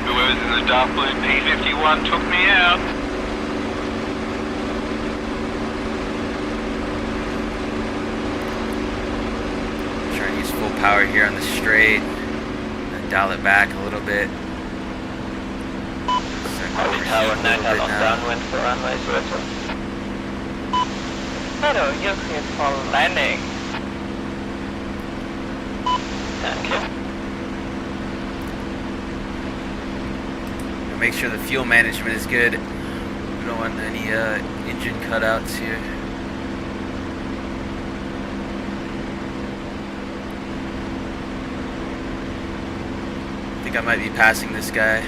Whoever's in the dark blue P51 took me out. Try and use full power here on the straight, and dial it back a little bit. Holy tower, 9 out on downwind for runway 02. Hello, you're cleared for landing. Thank you. Make sure the fuel management is good. We don't want any engine cutouts here. I think I might be passing this guy.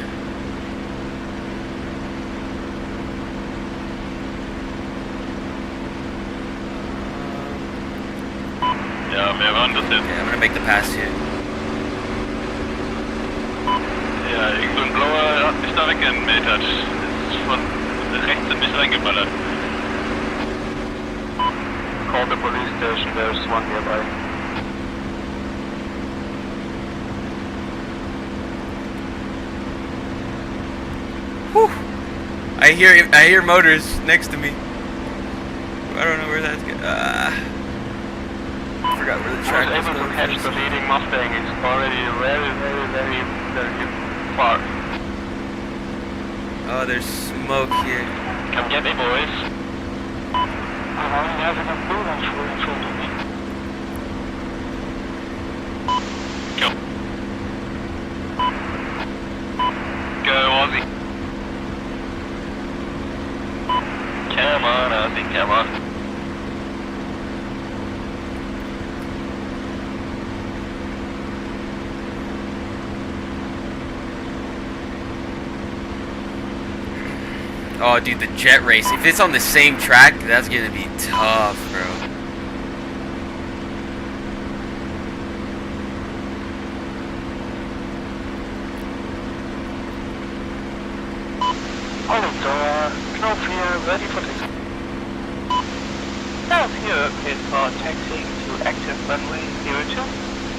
Ja, wir waren das jetzt. Okay, I'm gonna make the pass here. Ja, irgend so ein blauer hat mich da weggemeldet. Ist von rechts in mich reingeballert. Call the police station, there's one nearby. Whew. I hear motors next to me. I don't know where that's going. I forgot where the track I was was able to going. catch the leading Mustang. It's already very far. Oh, there's smoke here. Come get me, boys. I'm only having a blue one in front of me. Go, Ozzy. Come on, Ozzy, come on. Oh, dude, the jet race. If it's on the same track, that's gonna be tough, bro. Alright, Knopf here, ready for this. Knopf here is for taxiing to active runway 02,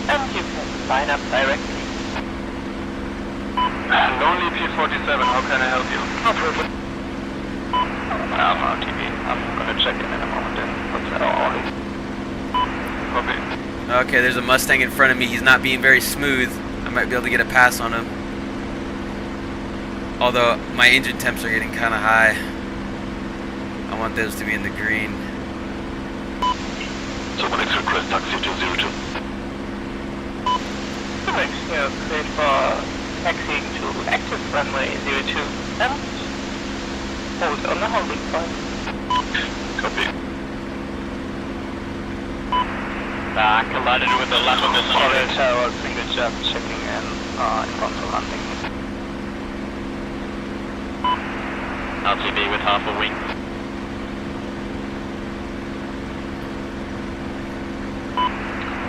and you can sign up directly. Lonely P47, how can I help you? No problem. I'm on TV. I'm gonna check in a moment then. What's that all? Copy. Okay, there's a Mustang in front of me. He's not being very smooth. I might be able to get a pass on him. Although my engine temps are getting kind of high. I want those to be in the green. Someone request taxi to 02. Correct, here, cleared for taxiing to active runway 02 and hold on the holding point. Copy. Collided with the left of the Alright, tower, single Just checking in front of landing. RTB with half a wing.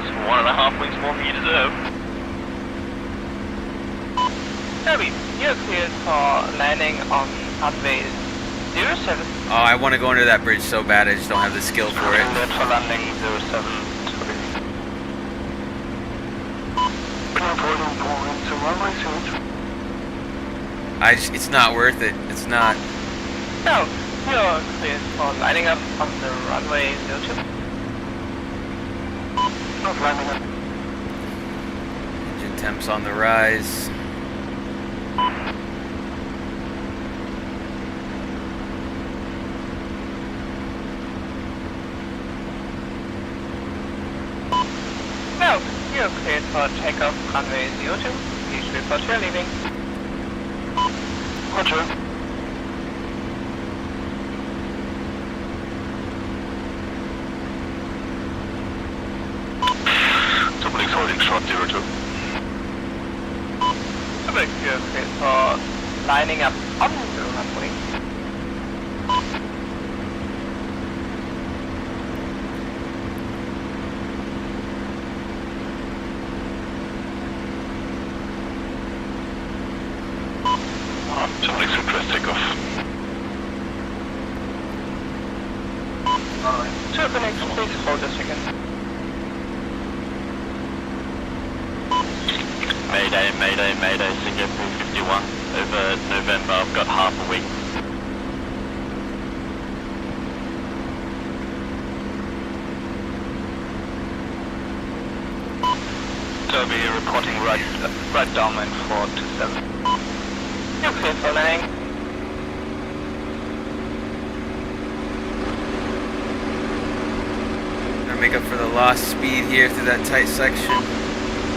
So 1.5 wings more than you deserve. Derby, you're cleared for landing on runway 07. Oh, I want to go under that bridge so bad, I just don't have the skill for it. Cleared for landing 07. It's not worth it. It's not. No, you're cleared for lining up on the runway 02. Not landing up. Engine temps on the rise. No, you're cleared for takeoff runway 02. Please report you're leaving. Roger. Somebody's holding short 02. Subic, you're cleared for lining up on the runway. Somebody's request takeoff. Turbinix, please hold a second. Mayday, mayday, mayday, Singapore 51. Over November, I've got half a week. Derby reporting right downwind for 27. You're cleared for landing. Gonna make up for the lost speed here through that tight section.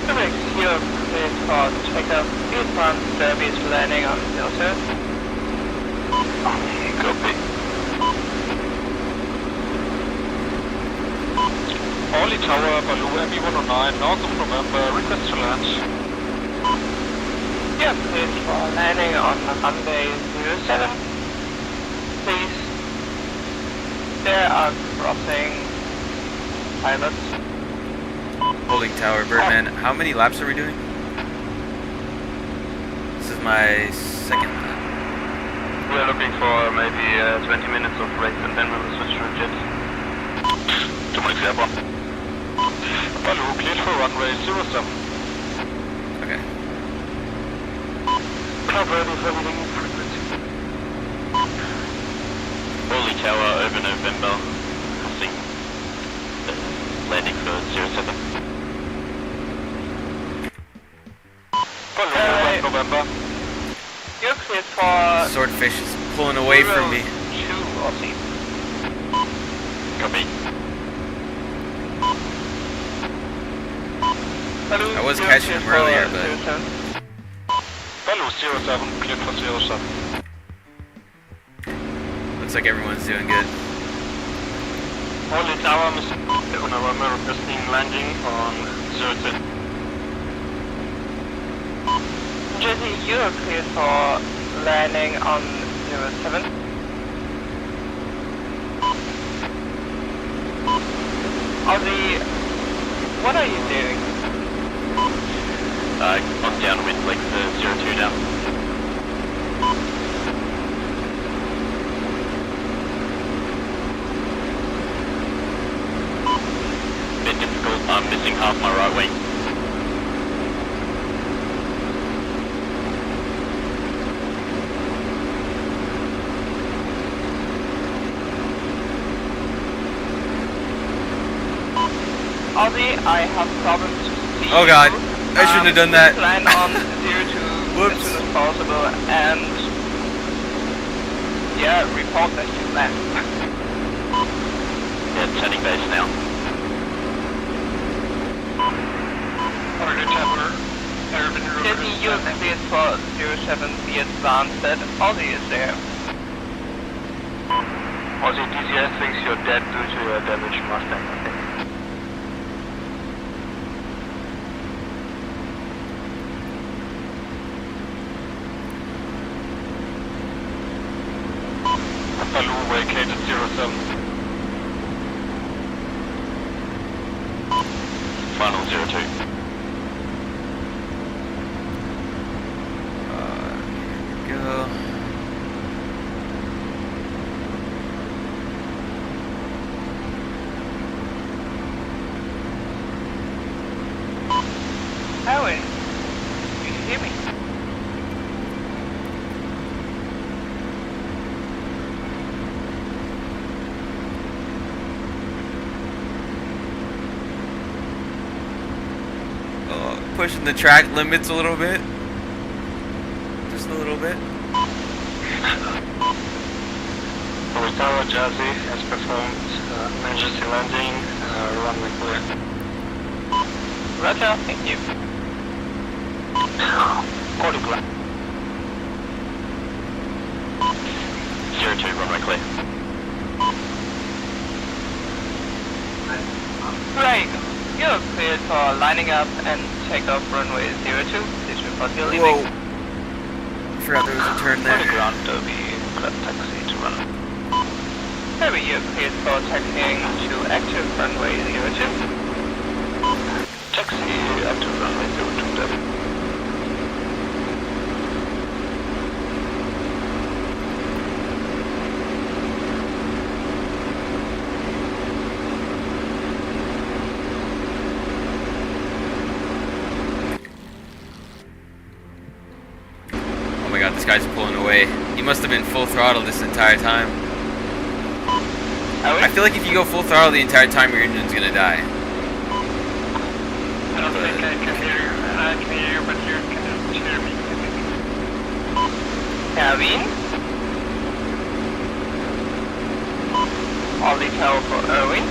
Turbinix, you're cleared for takeoff. Eastbound Derby is landing on 02. Copy. Orly Tower, Baloo, ME109, north of November, request to land. Yeah, cleared for landing on runway 07. Please. There are crossing pilots. Holding tower, Birdman. How many laps are we doing? This is my second lap. We're looking for maybe 20 minutes of race and then we will switch to jet. Tomorrow's airborne. Baloo, cleared for runway 07. Okay. Club ready for leading frequency. Orly Tower over November. Crossing landing for 07. Baloo, November. You're cleared for Swordfish is pulling away from me. 2 Aussie. Copy. I was catching him earlier, but Baloo 07, cleared for 07. looks like everyone's doing good. Orly Tower, Mr. November, requesting landing on 02. Jesse, you are cleared for landing on 07. Aussie, what are you doing? On downwind, like the 02 down. Bit difficult, I'm missing half my right wing. Aussie, I have problems to see Oh god, you. I shouldn't have done that. Land on 02 as soon as possible and yeah, report that you land. Yeah, turning base now. Target tower, Jesse, you're cleared for 07, be advanced that Aussie is there. Aussie DCS thinks you're dead due to your damaged Mustang, I think. Final 02. Here we go. Owen, you hear me? Pushing the track limits a little bit. Just a little bit. Tower Jazzy has performed emergency landing, runway clear. Roger, thank you. Quarter clear. 02, runway clear. Right, you're cleared for lining up and take off runway 02. Please report your leaving. Whoa. Forgot there was a turn there. Ground Derby, club taxi to run. Derby, you're cleared for taxiing to active runway 02. Taxi active runway 02 Derby. Oh my god, this guy's pulling away. He must have been full throttle this entire time. I feel like if you go full throttle the entire time, your engine's gonna die. I don't think I can hear you. I can hear you, but you cannot hear me. Cabin. All the tower for Erwin.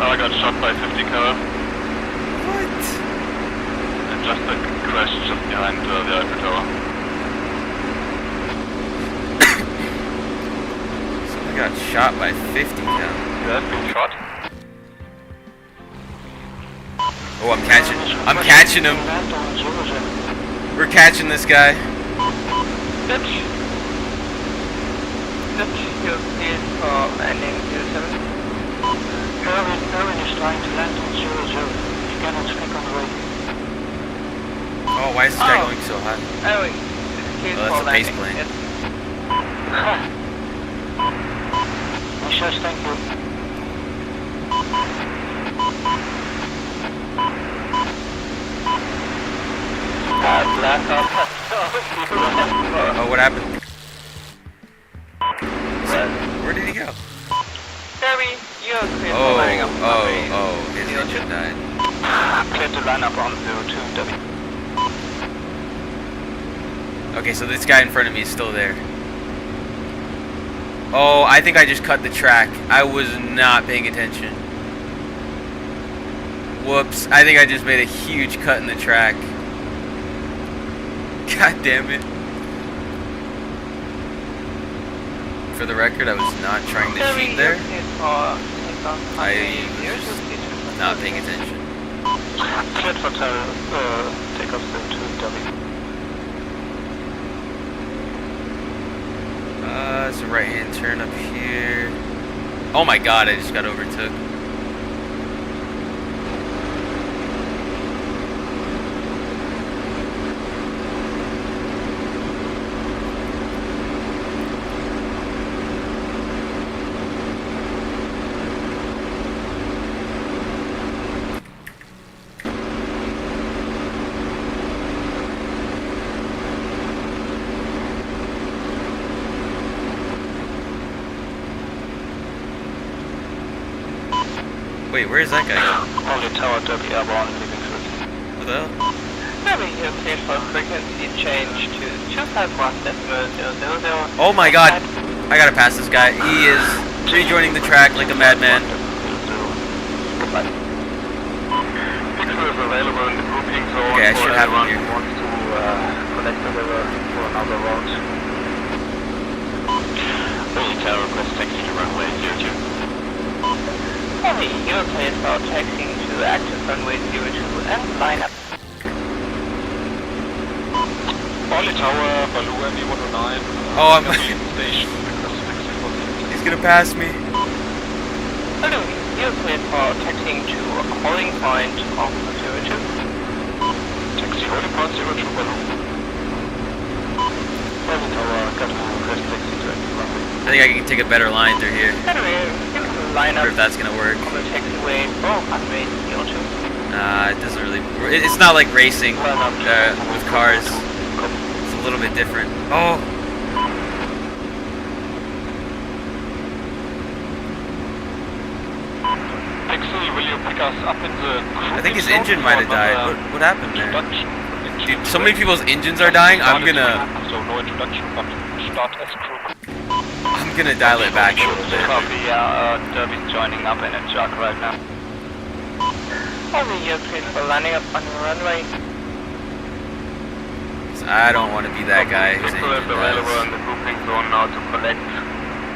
I got shot by 50 car. What? And just a crash just behind the Eiffel Tower. Someone got shot by 50 cal. You have been shot? Oh, I'm catching him. We're catching this guy. Dutch, you're cleared for landing 07. Erwin is trying to land on 00. He cannot stick on the way. Oh, why is this guy going so high? Erwin, cleared Oh, for that's a base landing. plane. Yes. Yes, thank you. Black off. Oh, what happened? Where did he go? Derby, you're cleared for lining up. Oh, his engine died. Clear to line up on 02 Derby. Okay, so this guy in front of me is still there. Oh, I think I just cut the track. I was not paying attention. Whoops, I think I just made a huge cut in the track. God damn it. For the record, I was not trying to cheat there. I was not paying attention. Cleared for takeoff 02 Derby. It's a right-hand turn up here. Oh my god, I just got overtook. Wait, where is that guy going? Only Tower Derby airborne leaving through. What the hell? Derby, you're cleared for frequency change to 251.000. Oh my god! I gotta pass this guy. He is rejoining the track like a madman. Pixel is available in the grouping zone. Okay, I should have him here. Who wants to connect the river for another route. Tower request taxi to runway 02. Derby, you're cleared for taxiing to active runway 02 and line up. Only Tower, Baloo ME 109. Oh, I'm. Station. He's gonna pass me. Hello, you're cleared for taxiing to holding point of 02. Taxi holding point 02 balloon. Holding tower, got to request taxi to enter runway. I think I can take a better line through here. Hello, you can line I up wonder if that's gonna work. on the taxiway for runway 02. It doesn't really. It's not like racing with cars. It's a little bit different. Oh. Taxi, will you pick us up in the... I think his engine might have died. What happened there? Dude, so many people's engines are dying. I'm gonna. So no introduction, but start as crew. I'm gonna dial it back a little bit. Copy, yeah, Derby's joining up in a truck right now. Only you're cleared for lining up on the runway. I don't want to be that guy who's People is available in the grouping zone now to collect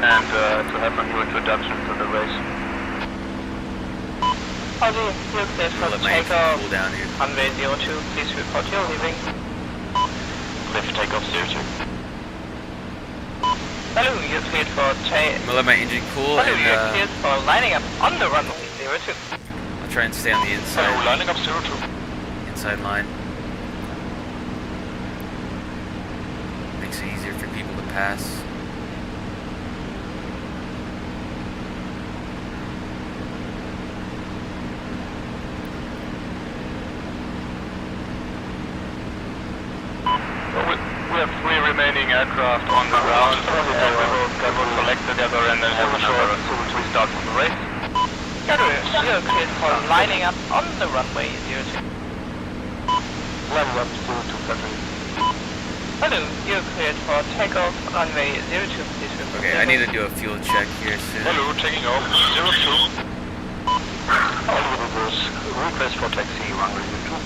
and to have a new introduction to the race. Only you're cleared for takeoff down here. runway 02. Please report your leaving. Lift takeoff 02. Hello, you're cleared for I'm gonna let my engine cool Hello, and you're cleared for lining up on the runway 02. I'll try and stay on the inside. Hello, lining up 02. Inside line. Makes it easier for people to pass. We have 3 remaining aircraft on the ground. We will collect together and then have a short we start from the race. Hello, you're cleared for lining up on the runway 02. Lining up 02, Captain. Hello, you're cleared for takeoff runway 02. Please report. Okay, I need to do a fuel check here soon. Hello, taking off 02. All reverse. Request for taxi runway 02.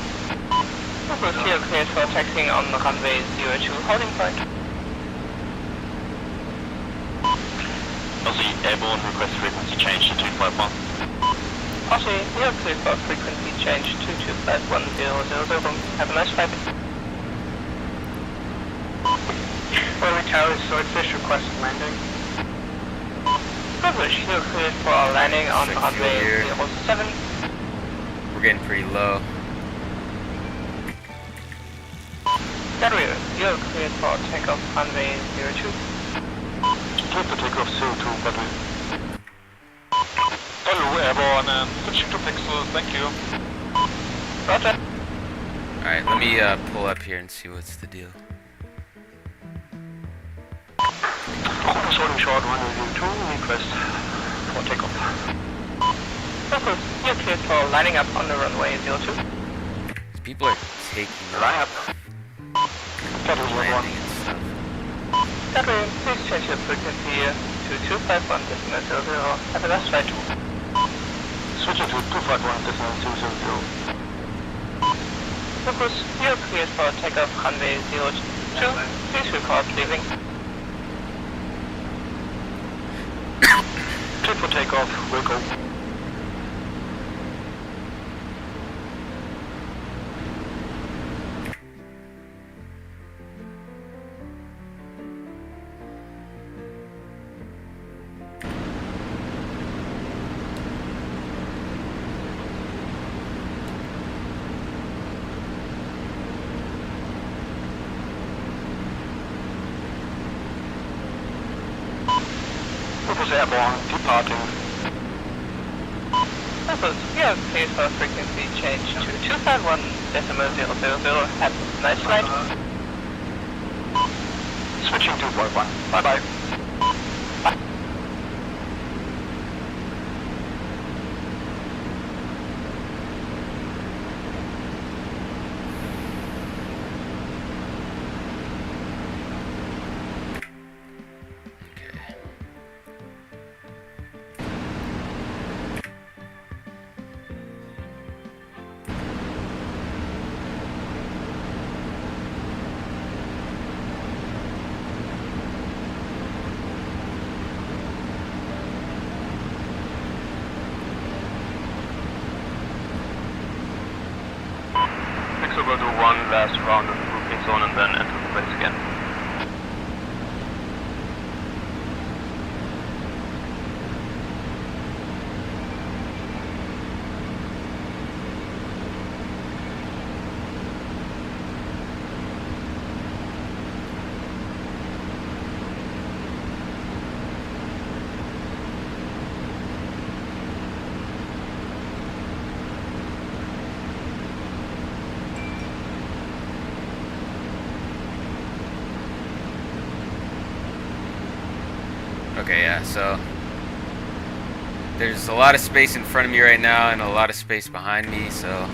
You're cleared for taxiing on the runway 02 holding point. Aussie airborne request frequency change to 251. Aussie, you're cleared for frequency change to 251,000. Have a nice flight. Early Tower, Swordfish requesting landing. Privilege, you're cleared for landing on Check runway fuel 07. We're getting pretty low. Carrier, you're cleared for takeoff runway 02. Clear for takeoff 02, Battery. Hello, airborne and switching to pixels, thank you. Roger. Alright, let me pull up here and see what's the deal. Focus holding short runway 02, request for takeoff. Focus, you're cleared for lining up on the runway 02. These people are taking Line up. landing and stuff. Carrier, please change your frequency to 251.000. Have a nice flight. Switching to 251.200. Focus, you're cleared for takeoff runway 02. Please report leaving. Clear for takeoff, we'll go. Focus airborne, departing. Focus, you're cleared for frequency change to 251.000. Have a nice flight. Switching to 251. Bye bye. We'll do one last round of the grouping zone and then enter the race again. Okay, yeah, so there's a lot of space in front of me right now and a lot of space behind me, so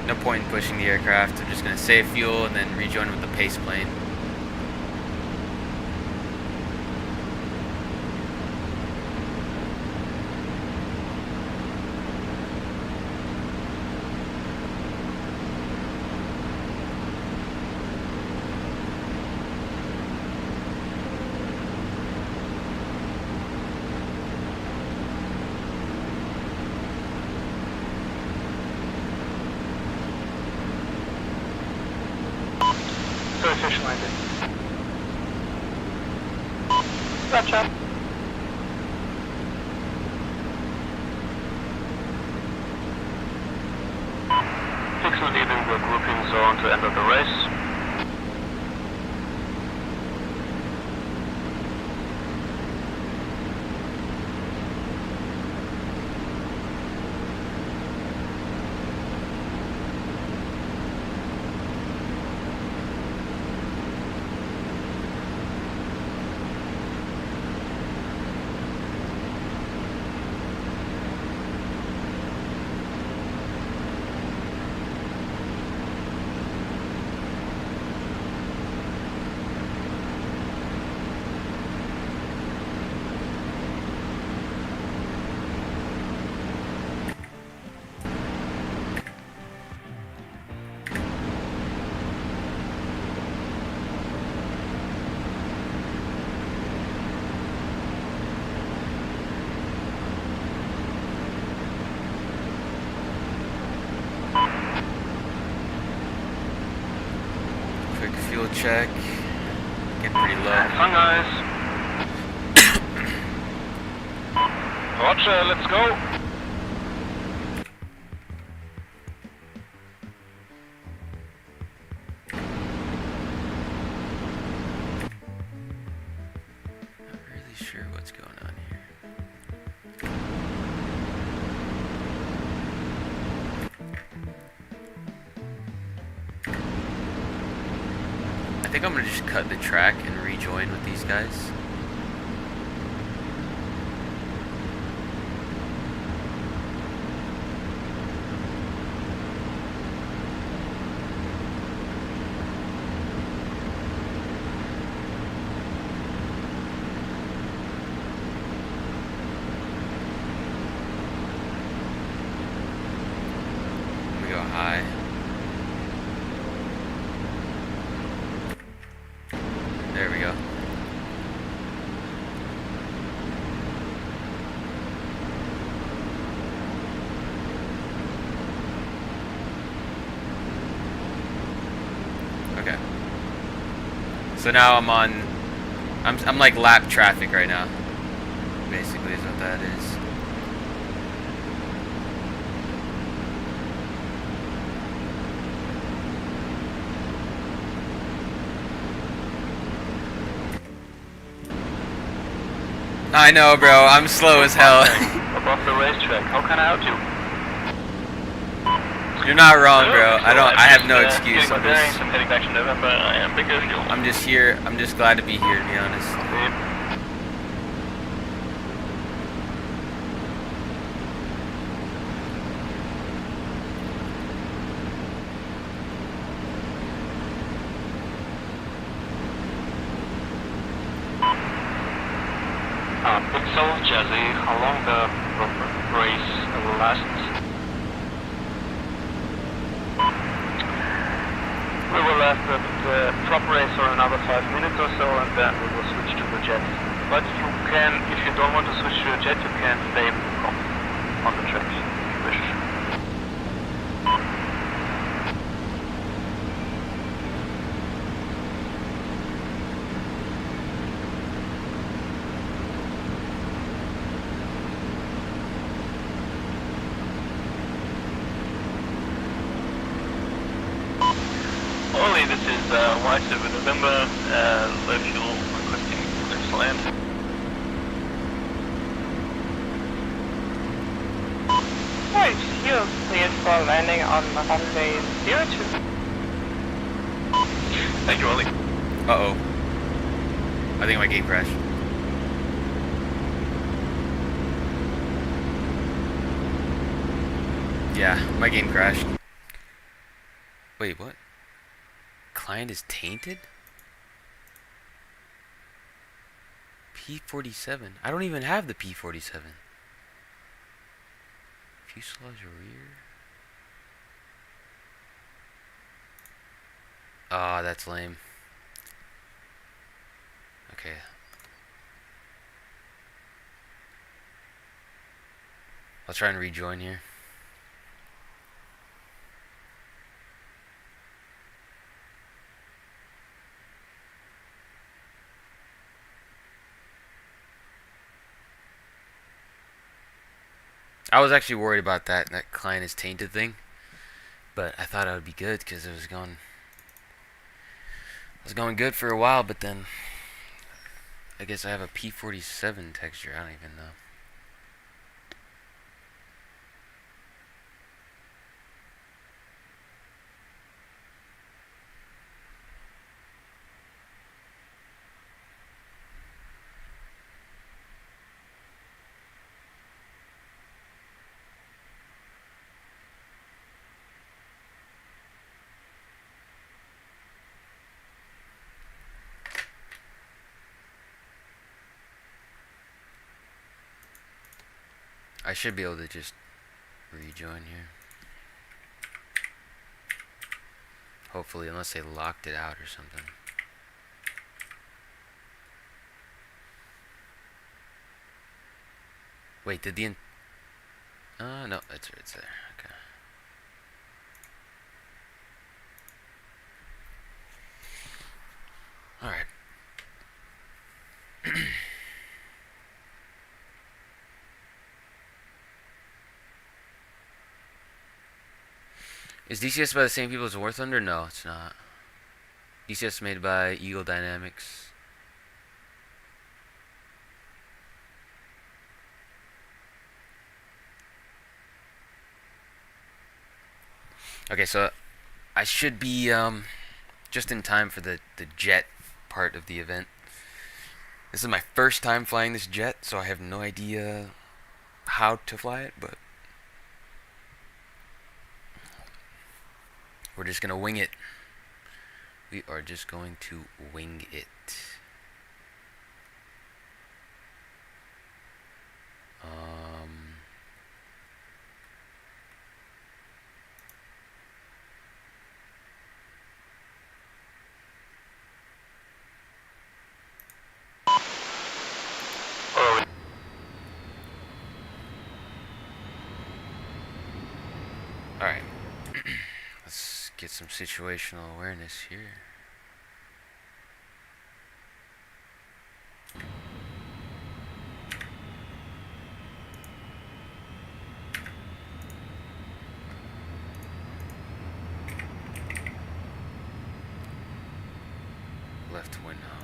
no point in pushing the aircraft. I'm just going to save fuel and then rejoin with the pace plane. Fish landed. Gotcha. Pixel leaving the grouping zone to enter the race. Quick fuel check. Getting pretty low. Sunrise. Roger, let's go. Not really sure what's going on here. I think I'm gonna just cut the track and rejoin with these guys. We go high. There we go. Okay. So now I'm like lap traffic right now. Basically is what that is. I know, bro. I'm slow as hell. Above the racetrack. How can I help you? You're not wrong, bro. I have no excuse. I'm heading back to November. I am big as you. I'm just here. I'm just glad to be here, to be honest. Pixel, Jazzy, how long the race lasts? We will have the prop race for another 5 minutes or so, and then we will switch to the jet. But you can, if you don't want to switch to a jet, you can stay on the track if you wish. Ollie, this is Y7 November, low fuel requesting next land. Right, you're cleared for landing on runway 02. Thank you, Ollie. Uh-oh. I think my game crashed. Yeah, my game crashed. Wait, what? Client is tainted? P-47? I don't even have the P-47. Fuselage rear? Ah, that's lame. Okay. I'll try and rejoin here. I was actually worried about that client is tainted thing, but I thought it would be good because it was going good for a while, but then I guess I have a P-47 texture. I don't even know. I should be able to just rejoin here. Hopefully, unless they locked it out or something. Wait, did the... no, it's there. Okay. Alright. Is DCS by the same people as War Thunder? No, it's not. DCS made by Eagle Dynamics. Okay, so I should be just in time for the jet part of the event. This is my first time flying this jet, so I have no idea how to fly it, but we're just gonna wing it. We are just going to wing it. Alright. Let's get some situational awareness here. Left wing home.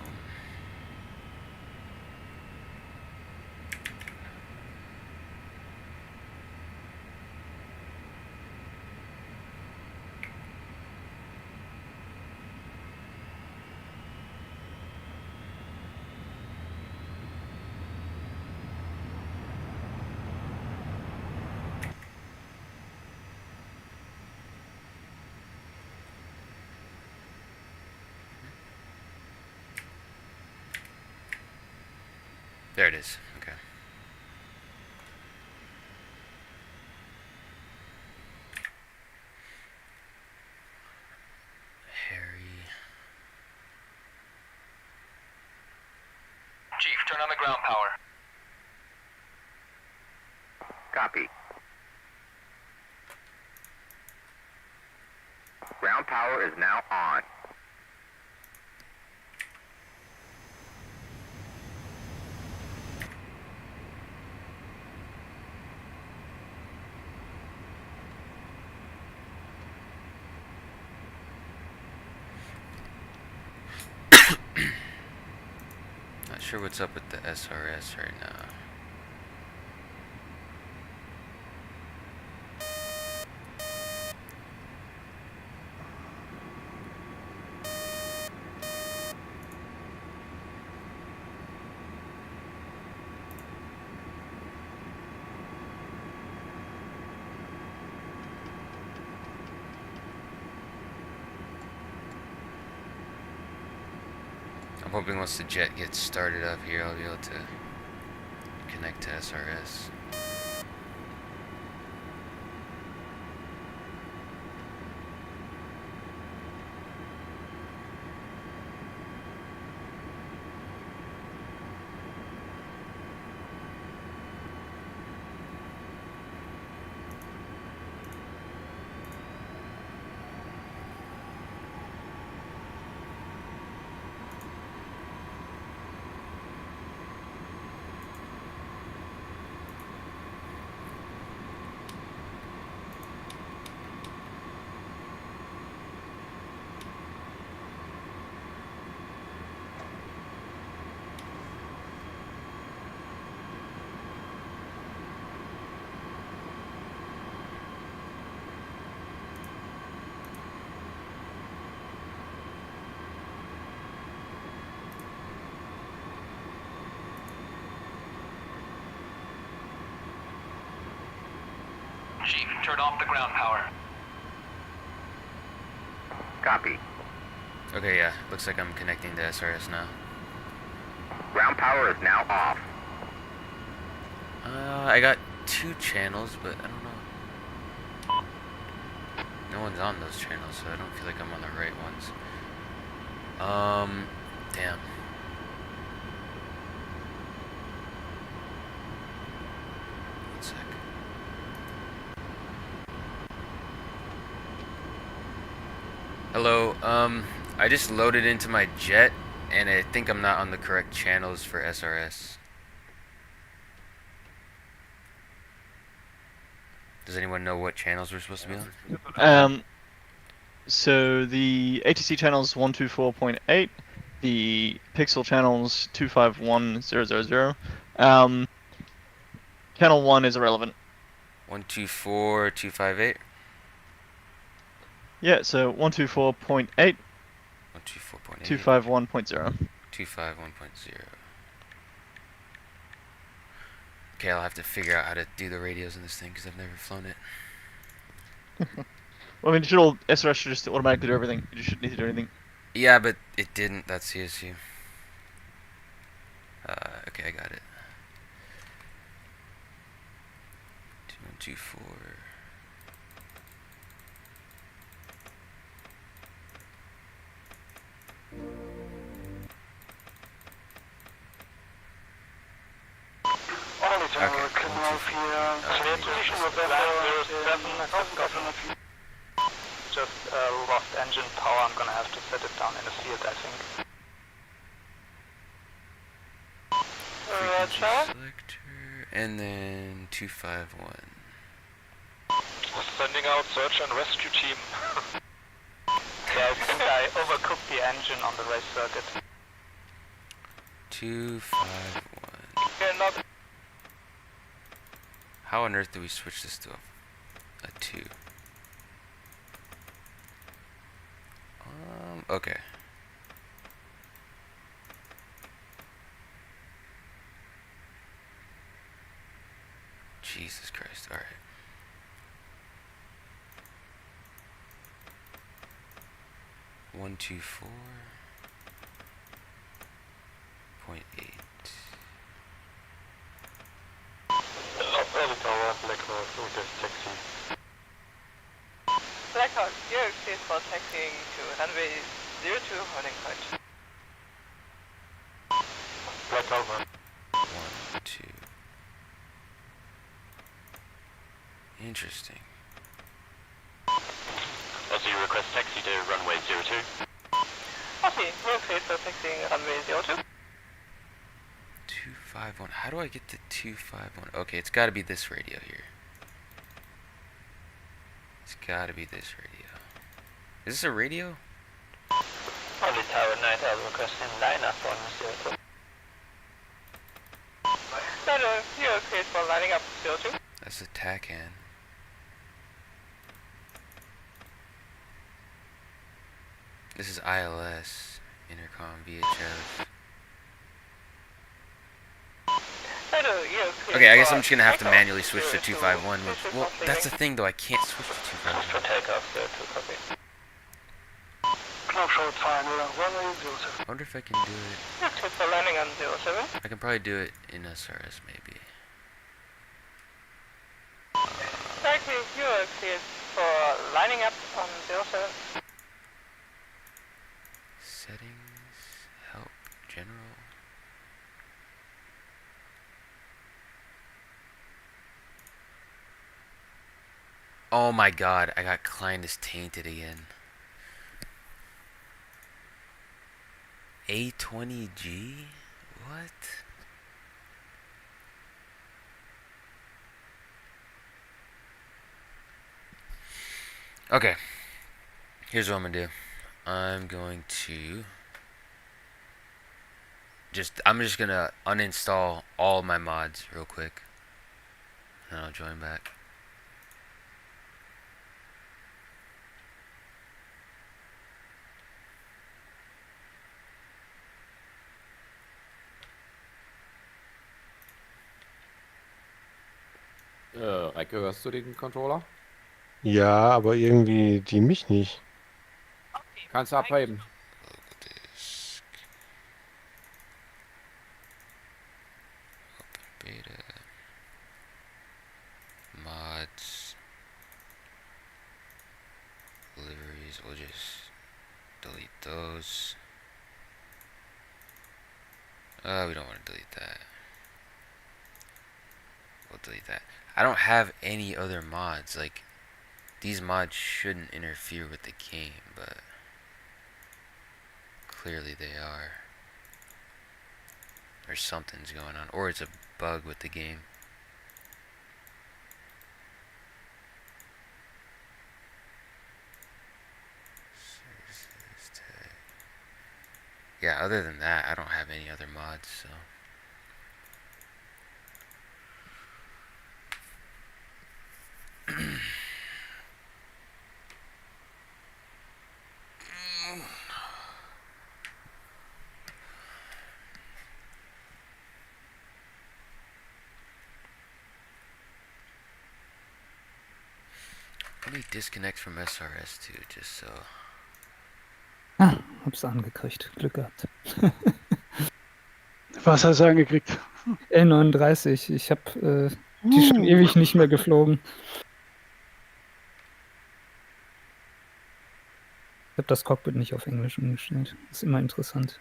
There it is. Okay. Harry. Chief, turn on the ground power. Copy. Ground power is now on. Not sure what's up with the SRS right now. I'm hoping once the jet gets started up here, I'll be able to connect to SRS. Chief, turn off the ground power. Copy. Okay, yeah. Looks like I'm connecting to SRS now. Ground power is now off. I got 2 channels, but I don't know. No one's on those channels, so I don't feel like I'm on the right ones. Damn. One sec. Hello, I just loaded into my jet, and I think I'm not on the correct channels for SRS. Does anyone know what channels we're supposed to be on? So the ATC channel's 124.8, the Pixel channel's 251000. Channel 1 is irrelevant. 124.258? Yeah, so 124.8. 124.8. 251.0. 251.0. Okay, I'll have to figure out how to do the radios in this thing because I've never flown it. Well, I mean, SRS should just automatically do everything. You shouldn't need to do anything. Yeah, but it didn't. That's the issue. Okay, I got it. 2124. Just lost engine power. I'm gonna have to set it down in the field, I think. Selector, and then 251. Sending out search and rescue team. Yeah, I think I overcooked the engine on the race circuit. 251. How on earth do we switch this to a 2? Okay. Jesus Christ, alright. One, 2.4.8. Blackhawk, you're cleared for taxiing to runway 02 holding point. Black over. 1, 2. Interesting. Also, you request taxi to runway 02. Okay, you're cleared for taxiing runway 02. 251. How do I get to 251? Okay, it's got to be this radio here. It's got to be this radio. Is this a radio? Only Tower 9, I'll request in lineup on 02. Hello, you're cleared for lining up 02. That's the TACAN. This is ILS, intercom, VHF. Hello, you're cleared Okay, I guess for I'm just gonna have to takeoff manually switch to 251. Well, that's the thing though, I can't switch to 251. For takeoff 02, copy. Knopfschau 2-0, runway 07. I wonder if I can do it. Active for landing on 07. I can probably do it in SRS maybe. Taxi, you are cleared for lining up on 07. Settings, help, general. Oh my god, I got client is tainted again. A20G? What? Okay. Here's what I'm gonna do. I'm going to I'm just gonna uninstall all my mods real quick. And I'll join back. Reike, hörst du den Controller? Ja, aber irgendwie die mich nicht. Kannst du abheben. Beta. Mods. Liveries. We'll just delete those. We don't want to delete that. We'll delete that. I don't have any other mods. Like, these mods shouldn't interfere with the game, but clearly they are. Or something's going on. Or it's a bug with the game. Yeah, other than that, I don't have any other mods, so. Let me disconnect from SRS too, just so. Ah, hab's angekriegt. Glück gehabt. Was hast du angekriegt? L39. Ich habe die schon ewig nicht mehr geflogen. Ich habe das Cockpit nicht auf Englisch umgestellt. Ist immer interessant.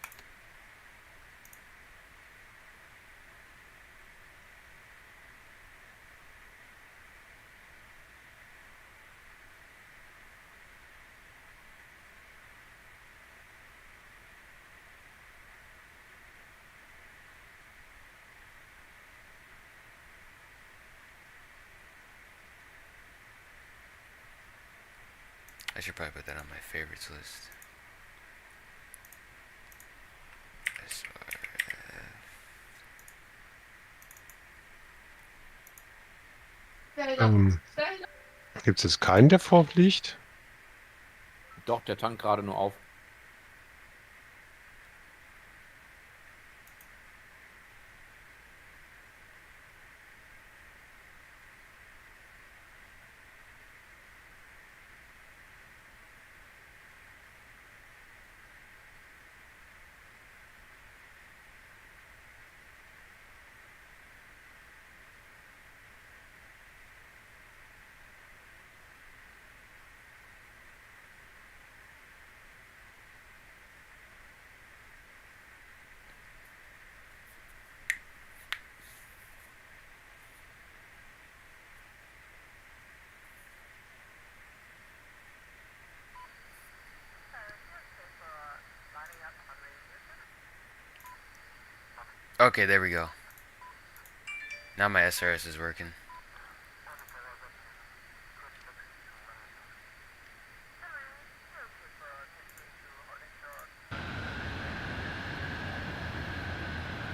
I should probably put that on my favorites list. Gibt es jetzt keinen, der vorfliegt? Doch, der tankt gerade nur auf. Okay, there we go. Now my SRS is working.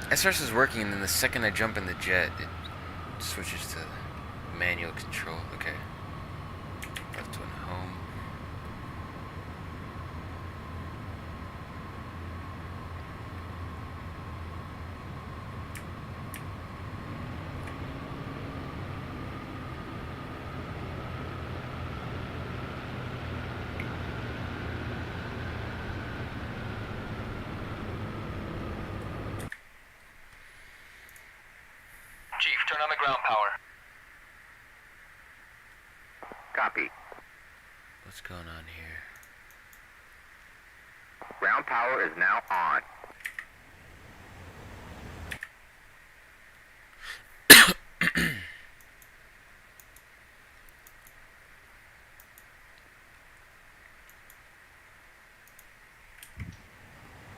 SRS is working, and then the second I jump in the jet, it switches to manual control. Okay. Left one home. Turn on the ground power. Copy. What's going on here? Ground power is now on.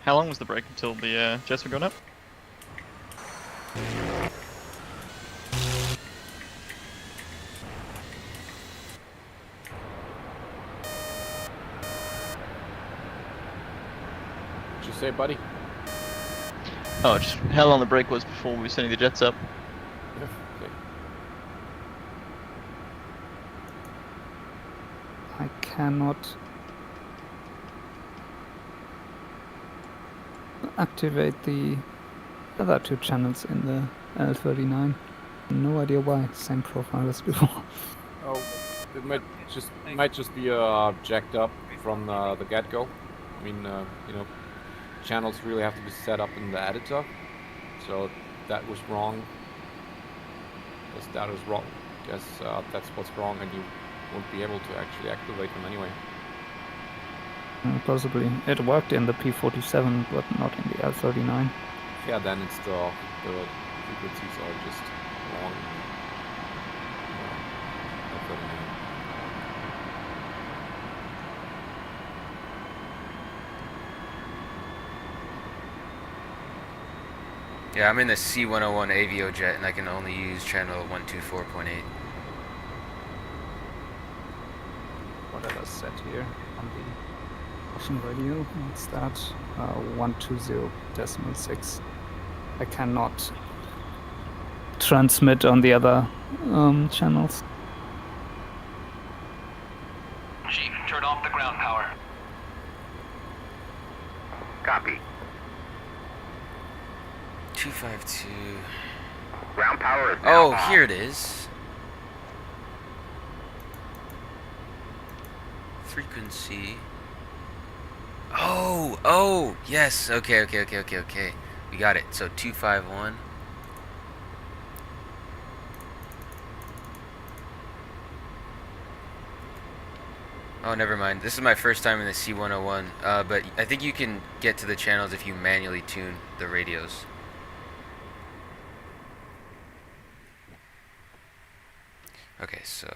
How long was the break until the jets were going up? What'd you say, buddy? Oh, just how long the break was before we were sending the jets up. Okay. I cannot activate the other two channels in the L39. No idea why. Same profile as before. Oh, it might just be jacked up from the get-go. I mean, you know, channels really have to be set up in the editor, so that was wrong. Guess that was wrong. Guess that's what's wrong, and you won't be able to actually activate them anyway. Possibly. It worked in the P47, but not in the L39. Yeah, then it's the frequencies are just wrong. Yeah, I'm in the C101 Avio jet, and I can only use channel 124.8. What did I set here on the Russian radio? What's that? 120.6. I cannot transmit on the other channels. Chief, turn off the ground power. Copy. 252. Ground power is now Oh, off. here it is. Frequency. Oh, yes. Okay. We got it. So 251. Oh, never mind. This is my first time in the C101, but I think you can get to the channels if you manually tune the radios. Okay, so...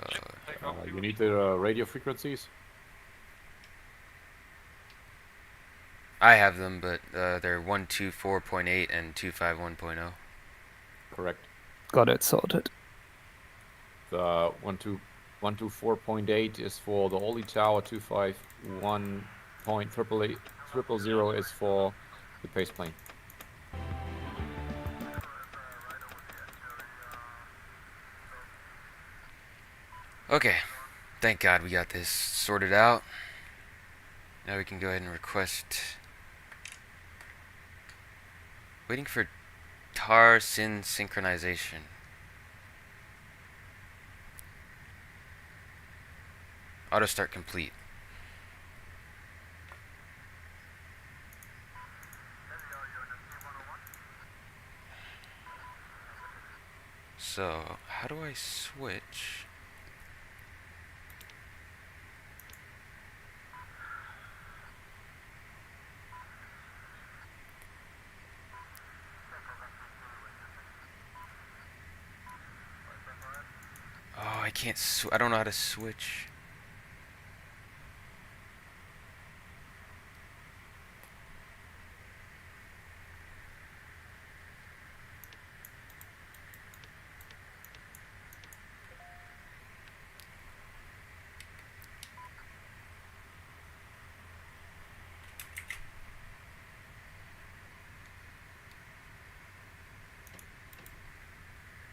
you need the radio frequencies? I have them, but they're 124.8 and 251.0. Correct. Got it sorted. The 124.8 is for the Oli Tower, 251.000 is for the pace plane. Okay, thank God we got this sorted out. Now we can go ahead and request... Waiting for tar syn synchronization. Auto start complete. So, how do I switch? Oh, I can't I don't know how to switch.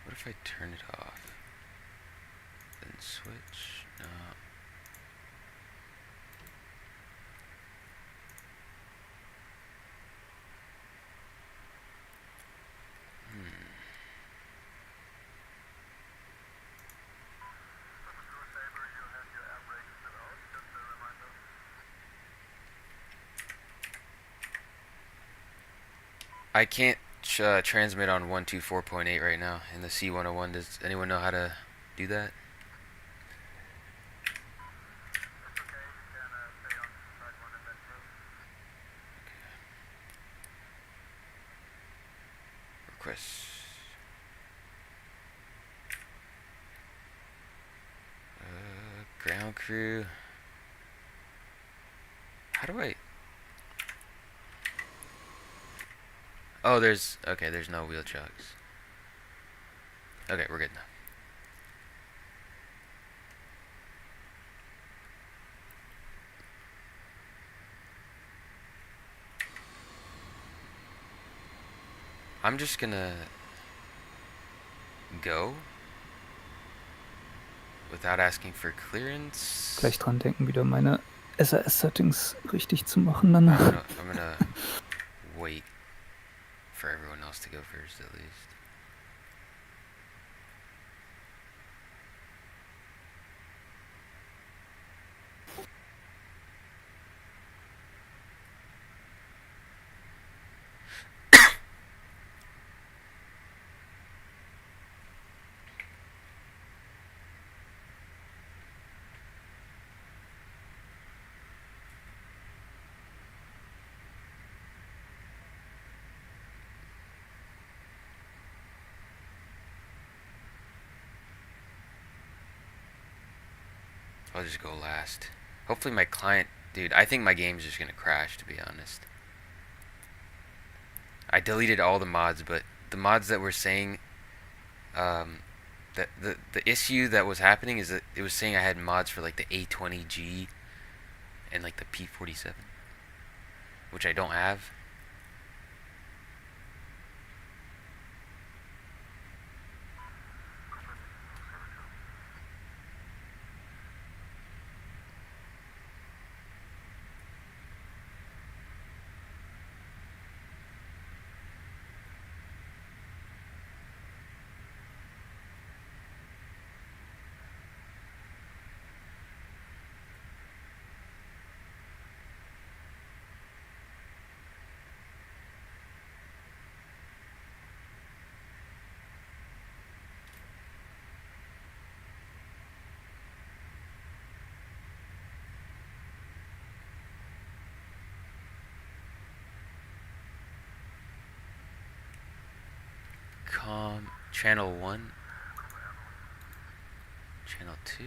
What if I turn it off? Then switch? No. I can't transmit on 124.8 right now in the C101. Does anyone know how to do that? Request. Ground crew. How do I? Oh, there's no wheel chocks. Okay, we're good now. I'm just gonna go without asking for clearance. Gleich dran denken, wieder meine SAS-Settings richtig zu machen dann. I'm gonna wait for everyone else to go first at least. I'll just go last. Hopefully my client... Dude, I think my game's just gonna crash, to be honest. I deleted all the mods, but the mods that were saying... that the issue that was happening is that it was saying I had mods for like the A20G and like the P47, which I don't have. Channel 1, Channel 2,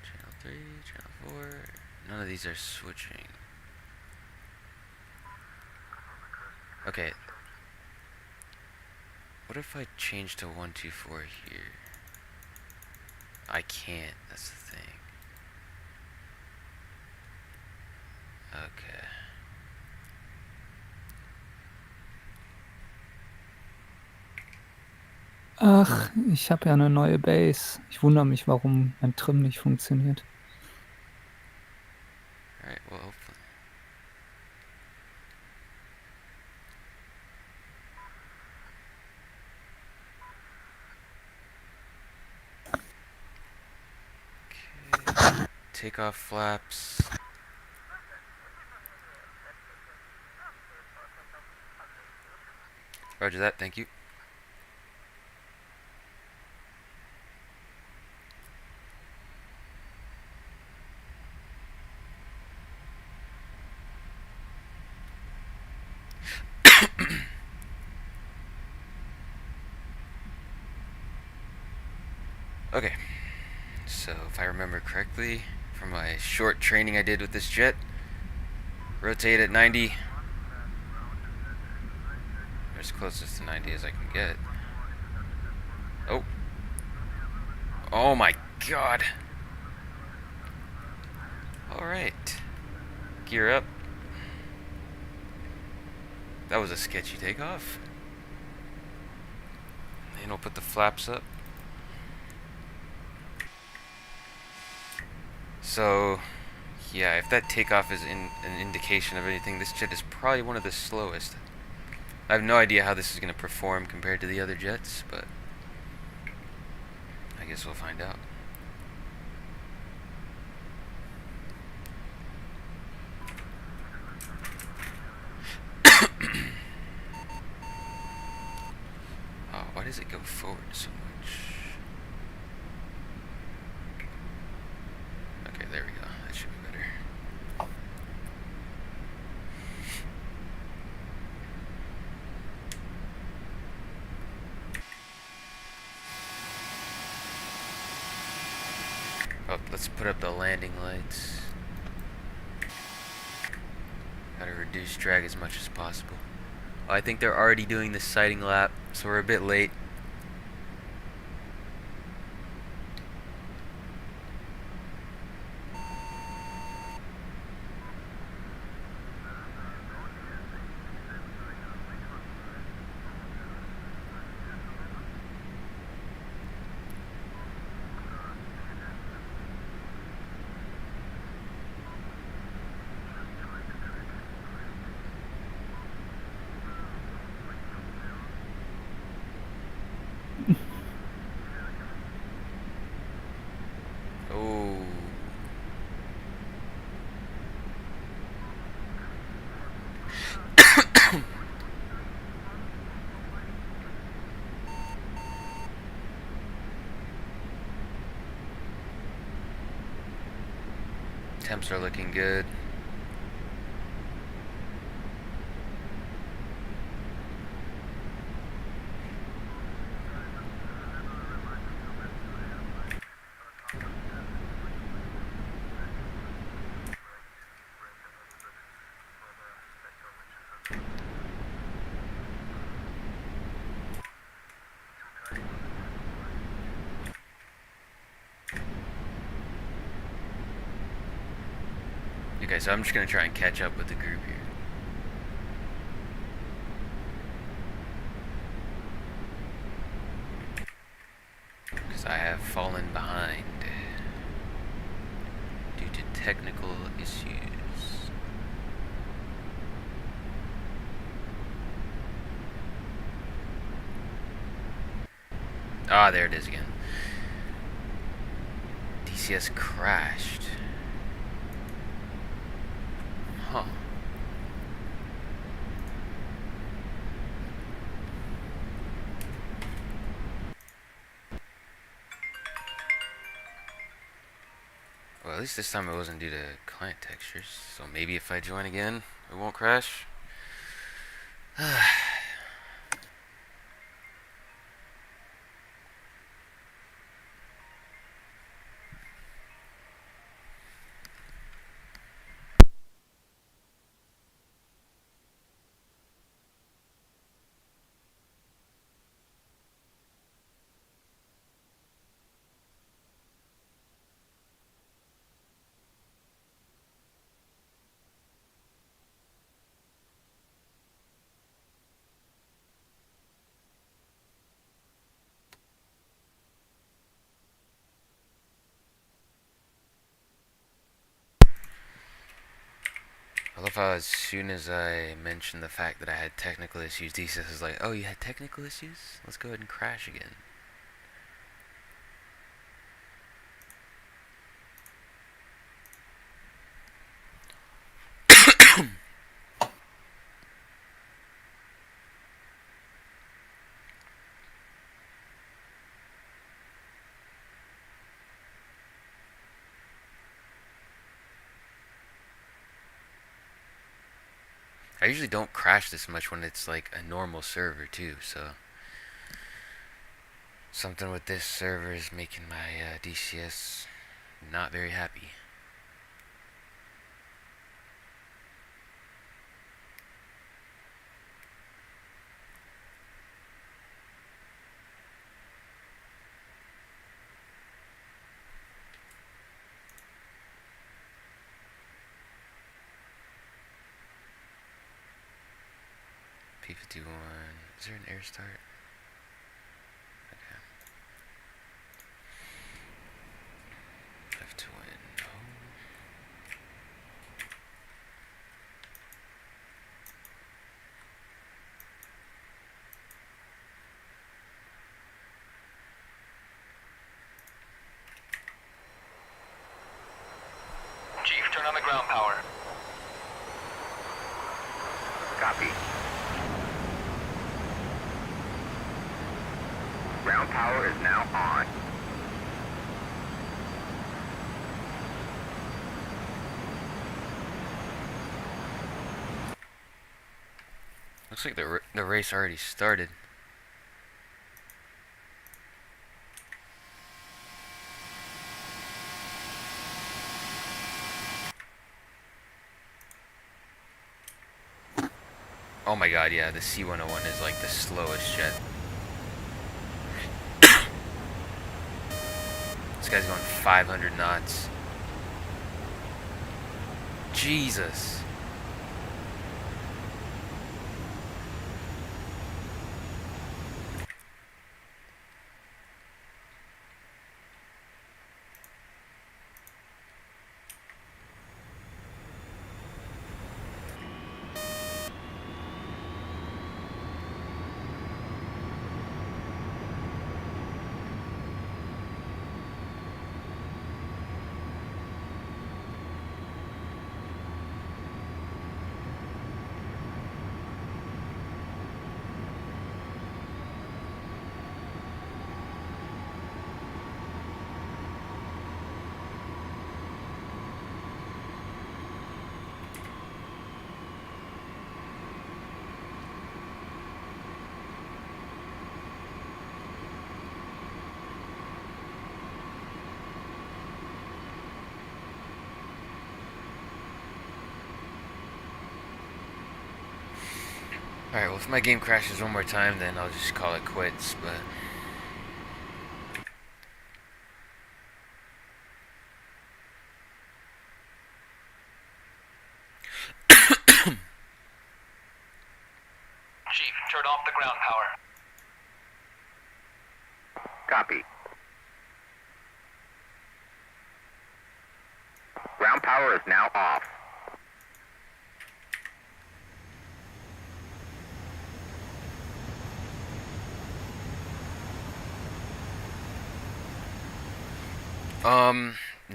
Channel 3, Channel 4. None of these are switching. Okay. What if I change to 124 here? I can't, that's the thing. Okay. Ach, ich habe ja eine neue Base. Ich wundere mich, warum mein Trim nicht funktioniert. Alright, well, hopefully. Okay. Takeoff flaps. Roger that, thank you. Okay, so if I remember correctly from my short training I did with this jet, rotate at 90, or as closest to 90 as I can get. Oh. Oh my god. Alright. Gear up. That was a sketchy takeoff. And we'll put the flaps up. So, yeah, if that takeoff is an indication of anything, this jet is probably one of the slowest. I have no idea how this is going to perform compared to the other jets, but I guess we'll find out. Why does it go forward so much? Okay, there we go. That should be better. Oh, let's put up the landing lights. Gotta reduce drag as much as possible. Oh, I think they're already doing the sighting lap, so we're a bit late. Oh. Temps are looking good. Okay, so I'm just gonna try and catch up with the group here. Because I have fallen behind due to technical issues. Ah, there it is again. DCS crashed. Huh. Well, at least this time it wasn't due to client textures, so maybe if I join again, it won't crash. I love how as soon as I mentioned the fact that I had technical issues, DCS is like, oh, you had technical issues? Let's go ahead and crash again. I usually don't crash this much when it's like a normal server too, so something with this server is making my DCS not very happy. P51. Is there an air start? Okay. F2N. No. Chief, turn on the ground power. Copy. Ground power is now on. Looks like the race already started. Oh my god, yeah, the C-101 is like the slowest jet. This guy's going 500 knots. Jesus. Alright, well if my game crashes one more time, then I'll just call it quits, but... Chief, turn off the ground power. Copy. Ground power is now off.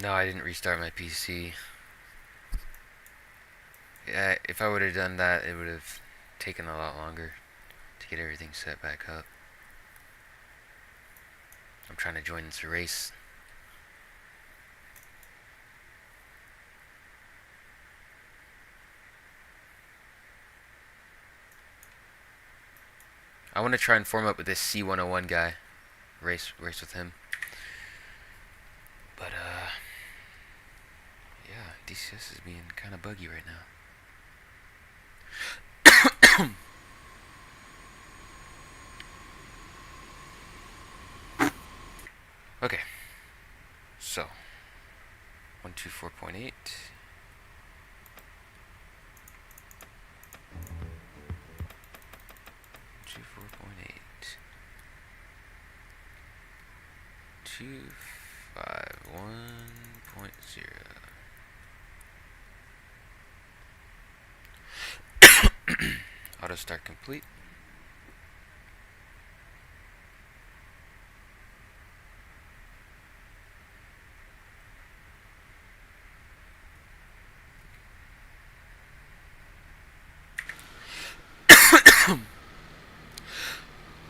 No, I didn't restart my PC. Yeah, if I would have done that, it would have taken a lot longer to get everything set back up. I'm trying to join this race. I want to try and form up with this C-101 guy. Race with him. But, yeah, DCS is being kind of buggy right now. Okay. So, 124.8. Two 251.0. Auto start complete.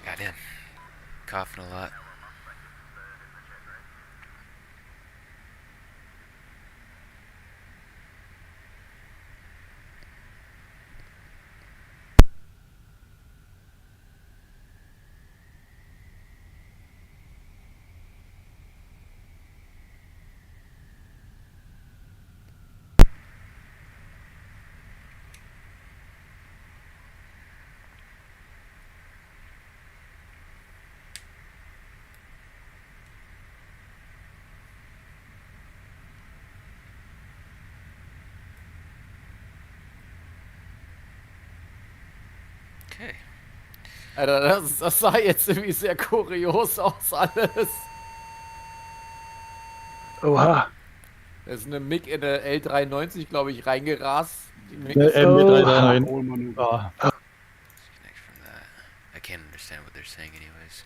Goddamn. Coughing a lot. Okay. Alter, das sah jetzt irgendwie sehr kurios aus alles. Oha. Da ist eine MiG in der L93, glaube ich, reingerast. Die MiG Eine ist MB339. Überholmanöver. Disconnect from that. I can't understand what they're saying anyways.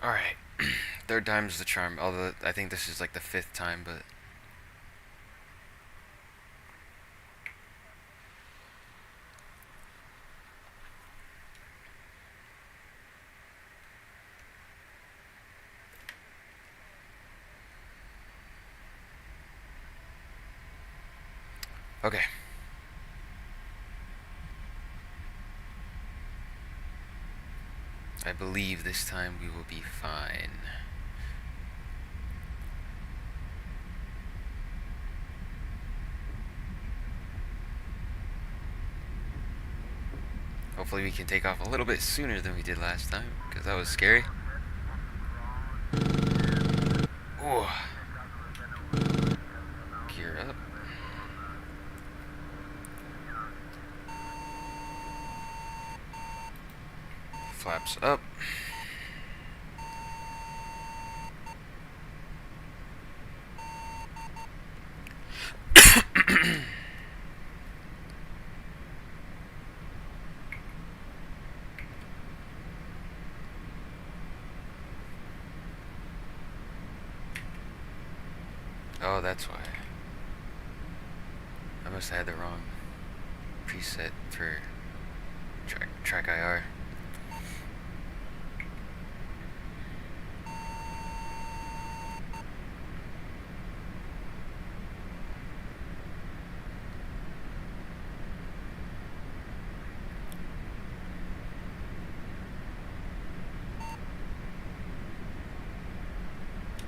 Alright. Third time's the charm. Although I think this is like the 5th time, but... Okay. I believe this time we will be fine. Hopefully we can take off a little bit sooner than we did last time, because that was scary. Ooh. Gear up. Flaps up. Oh, that's why. I must have had the wrong preset for track IR.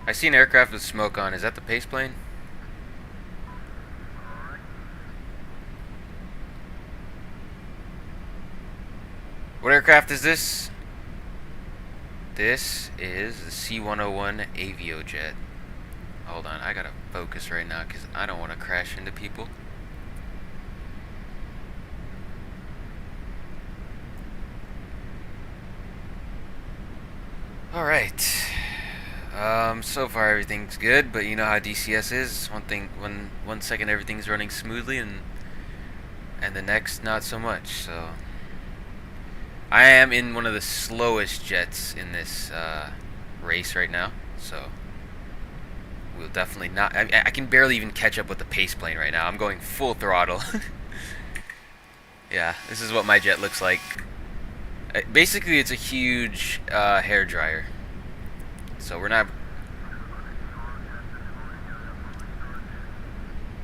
I see an aircraft with smoke on. Is that the pace plane? What aircraft is this? This is the C-101 Aviojet. Hold on, I gotta focus right now because I don't want to crash into people. Alright. So far everything's good, but you know how DCS is. One second everything's running smoothly and the next not so much. So I am in one of the slowest jets in this race right now. So we'll definitely not. I can barely even catch up with the pace plane right now. I'm going full throttle. Yeah, this is what my jet looks like. Basically, it's a huge hair dryer. So we're not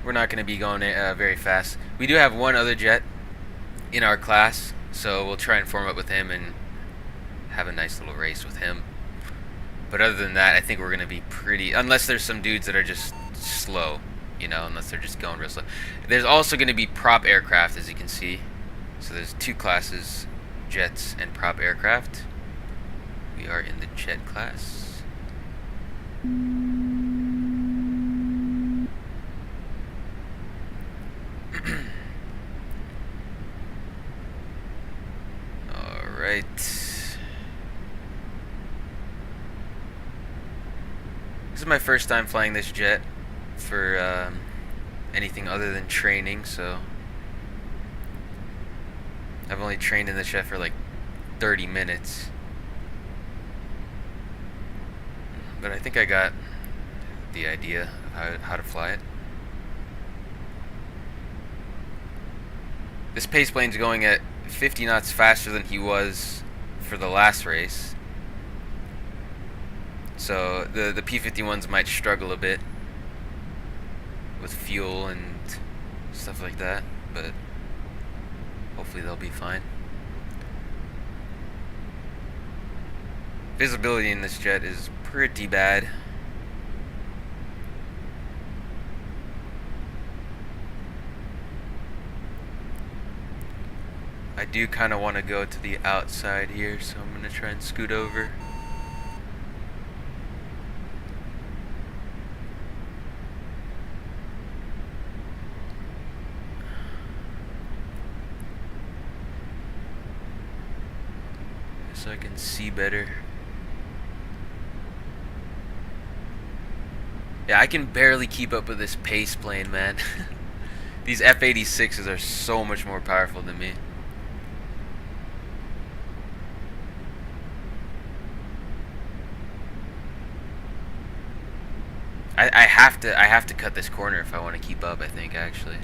going to be going very fast. We do have one other jet in our class, so we'll try and form up with him and have a nice little race with him. But other than that, I think we're going to be pretty... Unless there's some dudes that are just slow, you know, unless they're just going real slow. There's also going to be prop aircraft, as you can see. So there's 2 classes, jets and prop aircraft. We are in the jet class. Alright. This is my first time flying this jet for anything other than training, so I've only trained in this jet for like 30 minutes. But I think I got the idea of how to fly it. This pace plane's going at 50 knots faster than he was for the last race. So the P-51s might struggle a bit with fuel and stuff like that, but hopefully they'll be fine. Visibility in this jet is pretty bad. I do kind of want to go to the outside here, so I'm going to try and scoot over. So I can see better. Yeah, I can barely keep up with this pace plane, man. These F-86s are so much more powerful than me. have to cut this corner if I want to keep up, I think, actually.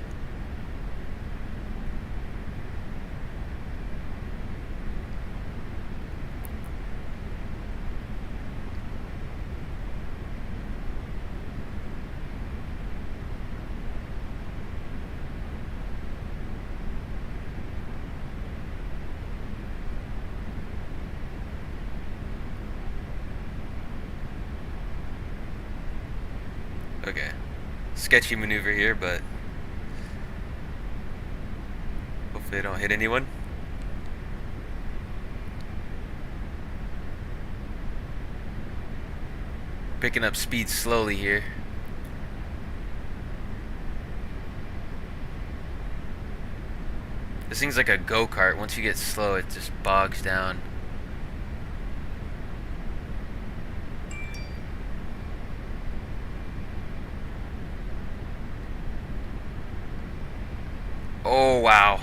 Okay. Sketchy maneuver here, but hopefully I don't hit anyone. Picking up speed slowly here. This thing's like a go-kart. Once you get slow, it just bogs down. Oh, wow.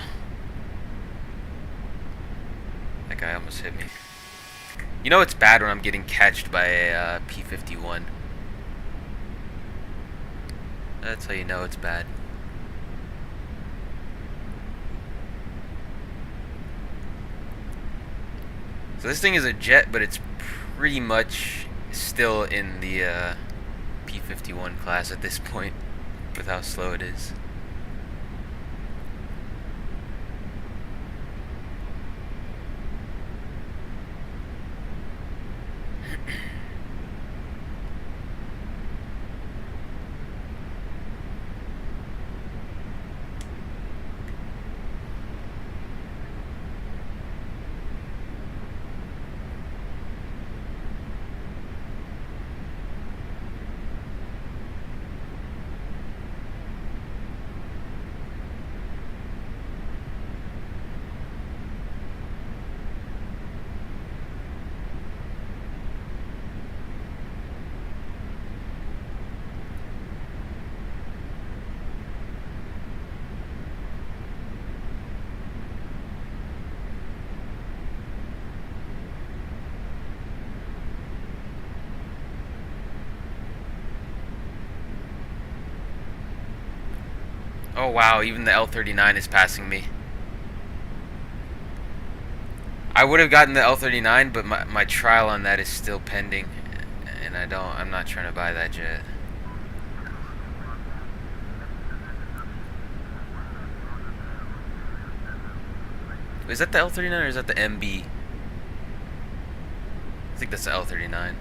That guy almost hit me. You know it's bad when I'm getting catched by a P-51. That's how you know it's bad. So this thing is a jet, but it's pretty much still in the P-51 class at this point, with how slow it is. Oh wow, even the L-39 is passing me. I would have gotten the L-39, but my trial on that is still pending, and I'm not trying to buy that jet. Is that the L-39 or is that the MB? I think that's the L-39.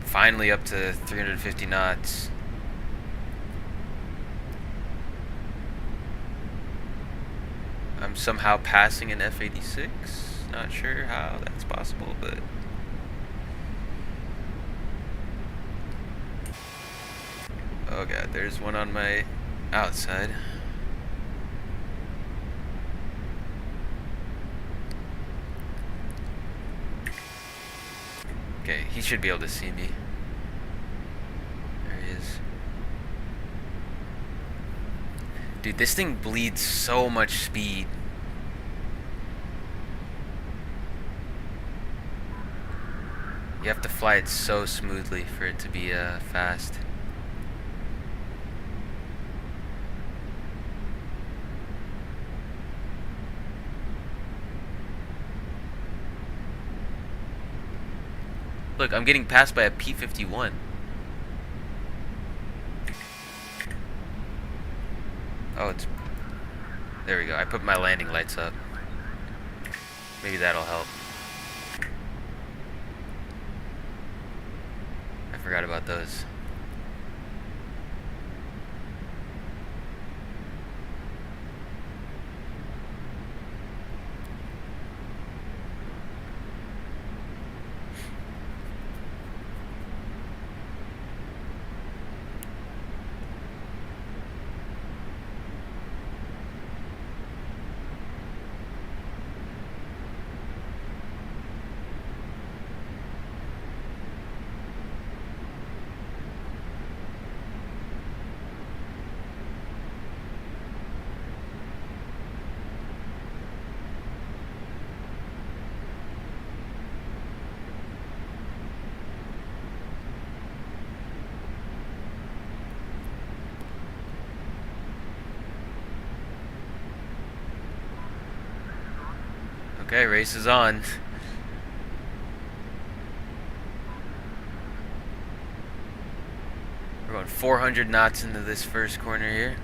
Finally up to 350 knots. I'm somehow passing an F-86. Not sure how that's possible, but... Oh god, there's one on my outside. Okay, he should be able to see me. There he is. Dude, this thing bleeds so much speed. You have to fly it so smoothly for it to be fast. Look, I'm getting passed by a P-51. Oh, it's... There we go. I put my landing lights up. Maybe that'll help. I forgot about those. Okay, race is on. We're going 400 knots into this first corner here.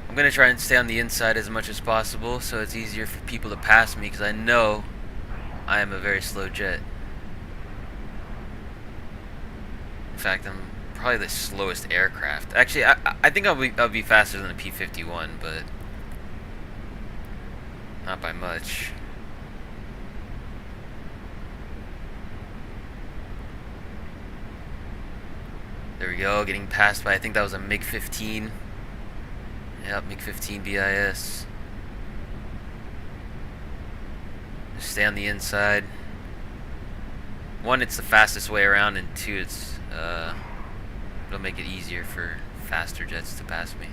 I'm going to try and stay on the inside as much as possible so it's easier for people to pass me because I know I am a very slow jet. In fact, I'm probably the slowest aircraft. Actually, I think I'll be faster than the P-51, but not by much. There we go, getting passed by, I think that was a MiG-15. Yep, MiG-15 BIS. Just stay on the inside. One, it's the fastest way around, and two, it's it'll make it easier for faster jets to pass me.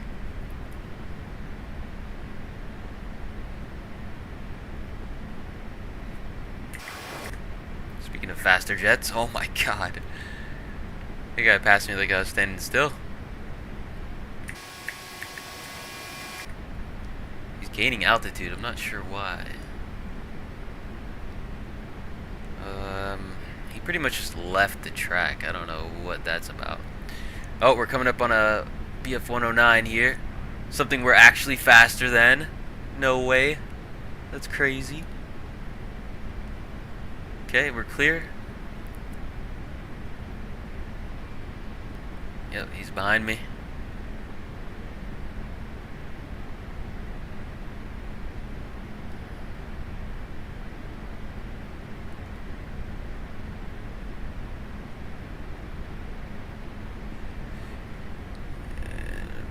Speaking of faster jets, oh my god. The guy passed me like I was standing still. He's gaining altitude, I'm not sure why. He pretty much just left the track. I don't know what that's about. Oh, we're coming up on a BF-109 here. Something we're actually faster than. No way. That's crazy. Okay, we're clear. Yep, he's behind me.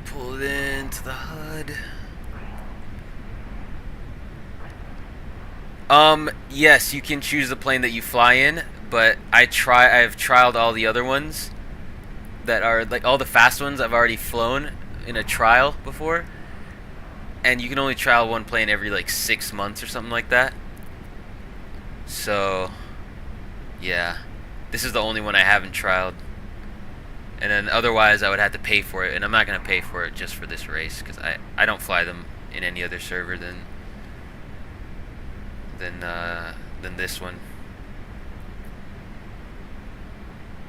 Pull it into the HUD. Yes, you can choose the plane that you fly in, but I've trialed all the other ones that are like all the fast ones I've already flown in a trial before, and you can only trial one plane every like 6 months or something like that. So yeah, this is the only one I haven't trialed, and then otherwise I would have to pay for it, and I'm not gonna pay for it just for this race because I don't fly them in any other server than this one,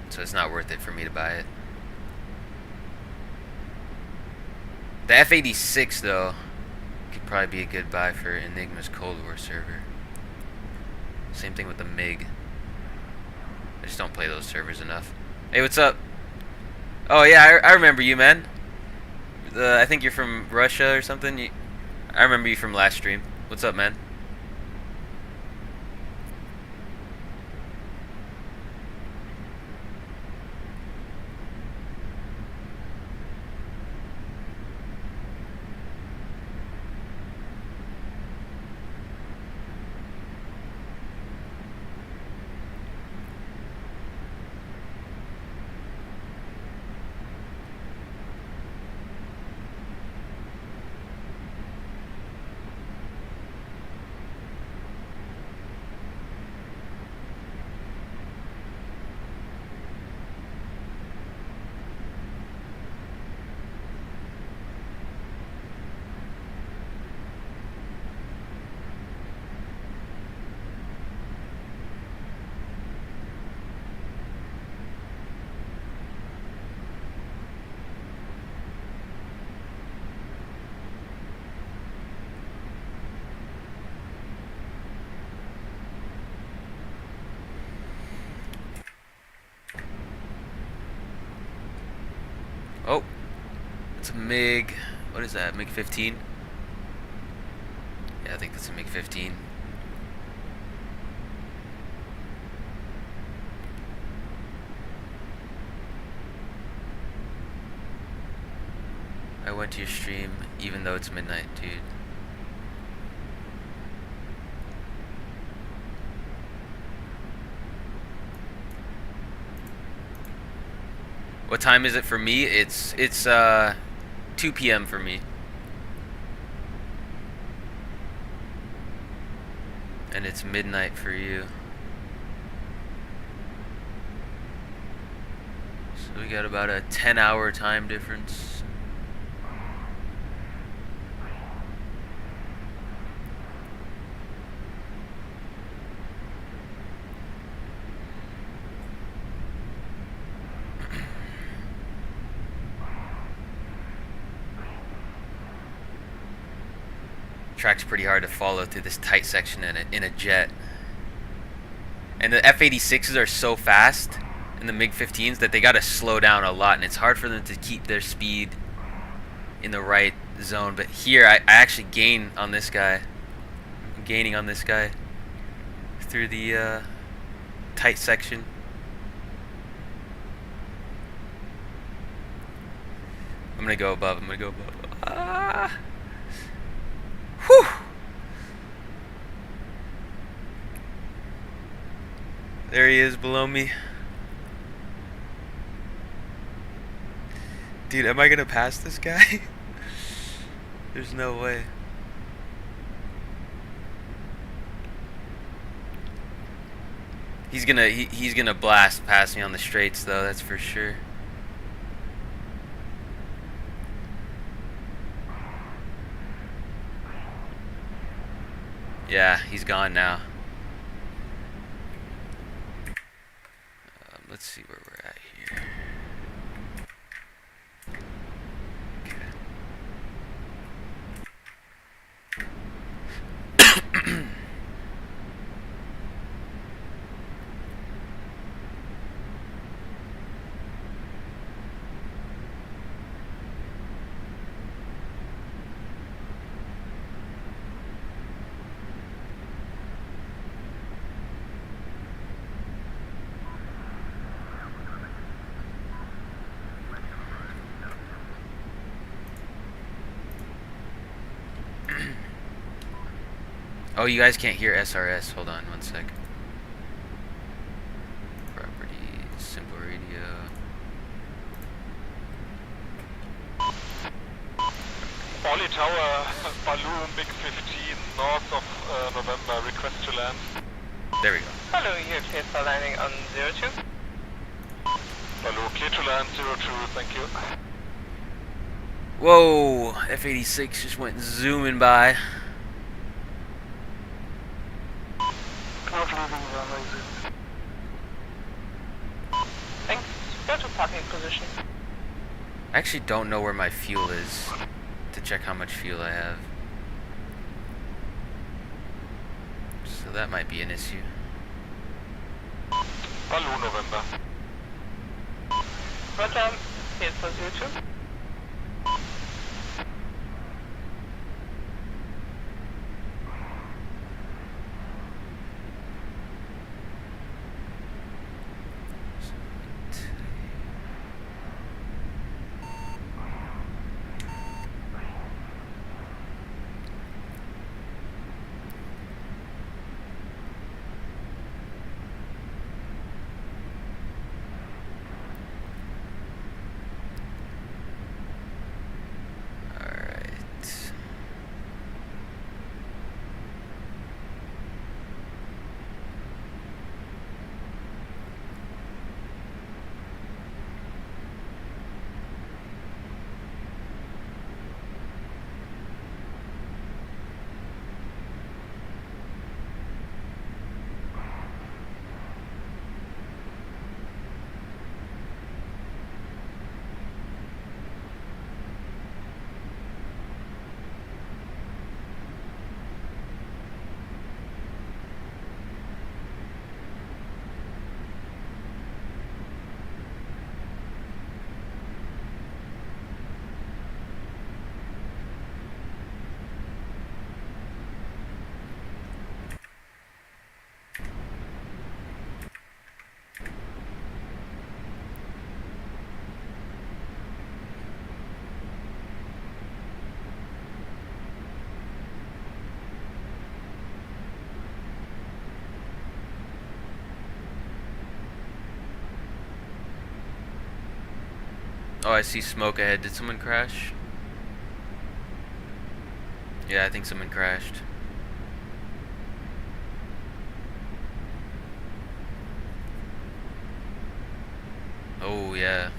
so it's not worth it for me to buy it. The F-86 though could probably be a good buy for Enigma's Cold War server. Same thing with the MiG. I just don't play those servers enough. Hey, what's up? Oh yeah, I remember you, man. I think you're from Russia or something. I remember you from last stream. What's up, man? Oh, it's a MiG. What is that? MiG-15? Yeah, I think that's a MiG-15. I went to your stream even though it's midnight, dude. What time is it for me? It's 2 p.m. for me. And it's midnight for you. So we got about a 10-hour time difference. Track's pretty hard to follow through this tight section in a jet. And the F-86s are so fast, and the MiG-15s, that they gotta slow down a lot, and it's hard for them to keep their speed in the right zone. But here, I actually gain on this guy. I'm gaining on this guy through the tight section. I'm gonna go above. Ah! Whew! There he is below me. Dude, am I gonna pass this guy? There's no way. He's gonna blast past me on the straights though, that's for sure. Yeah, he's gone now. Let's see where we're at here. Oh, you guys can't hear SRS. Hold on one sec. Property, simple radio. Ollie Tower, balloon MiG-15, north of November, request to land. There we go. Hello, you're clear for landing on 02. Hello, clear to land 02, thank you. Whoa, F-86 just went zooming by. Not leaving runway 0. Thanks. Go to parking position. I actually don't know where my fuel is to check how much fuel I have. So that might be an issue. Balloon November. Roger, clear for 02. Oh, I see smoke ahead. Did someone crash? Yeah, I think someone crashed. Oh, yeah.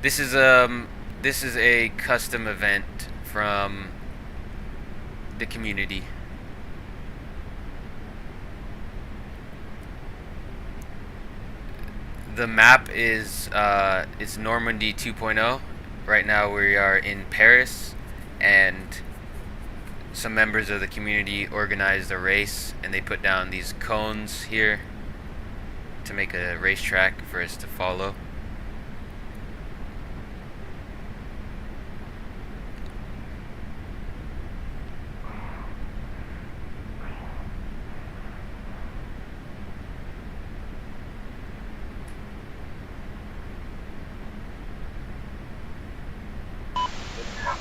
This is a custom event from the community. The map is Normandy 2.0. Right now we are in Paris, and some members of the community organized a race, and they put down these cones here to make a racetrack for us to follow.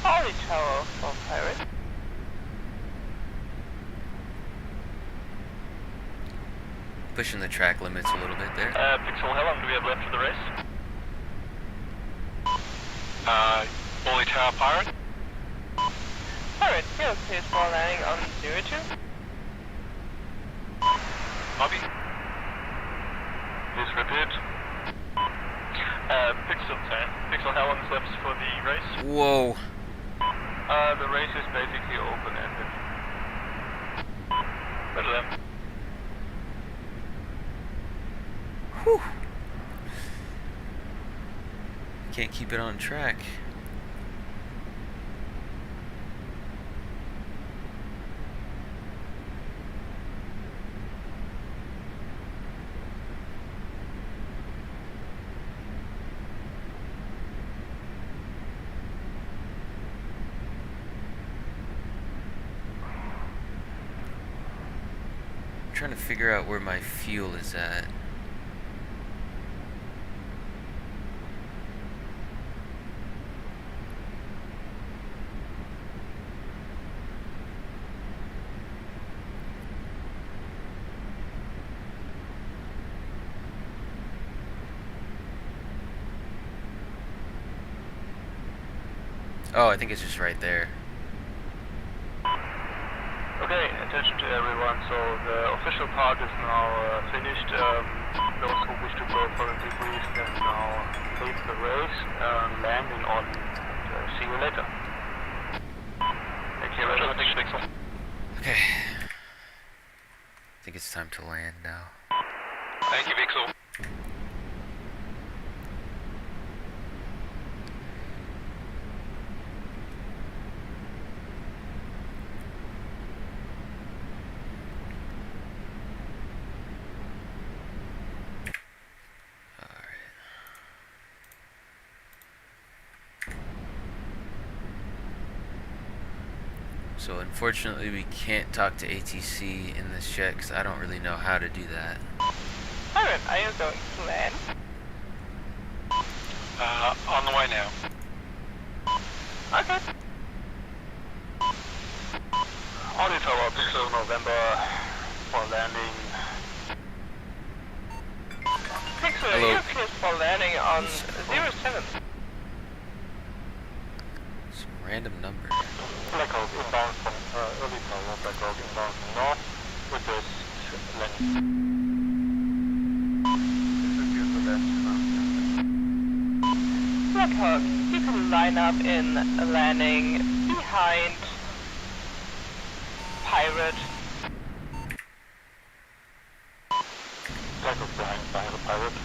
Holy Tower for Pirate. Pushing the track limits a little bit there. Pixel, how long do we have left for the race? Holy Tower Pirate. Pirate, you're cleared for landing on 02. Bobby? Please repeat. Pixel, how long is left for the race? Whoa. The race is basically open-ended. Better then. Whew. Can't keep it on track. I'm trying to figure out where my fuel is at. Oh, I think it's just right there. Okay, attention to everyone. So the official part is now finished. Those who wish to go for a debrief can now leave the race, land in Auden. See you later. Thank you, Roger. Thank you, Pixel. Okay. I think it's time to land now. Thank you, Pixel. So unfortunately we can't talk to ATC in this jet because I don't really know how to do that. Pirate, are you going to land? On the way now. Okay. Audi Tower, Pixel November for landing. Pixel, Hello. you're cleared for landing on 07. Some random number. Black Hawk inbound from early tower, Black Hawk inbound from north with this landing. Blackhawk, you can line up in a landing behind Pirate. Black Hawk behind the Pirate.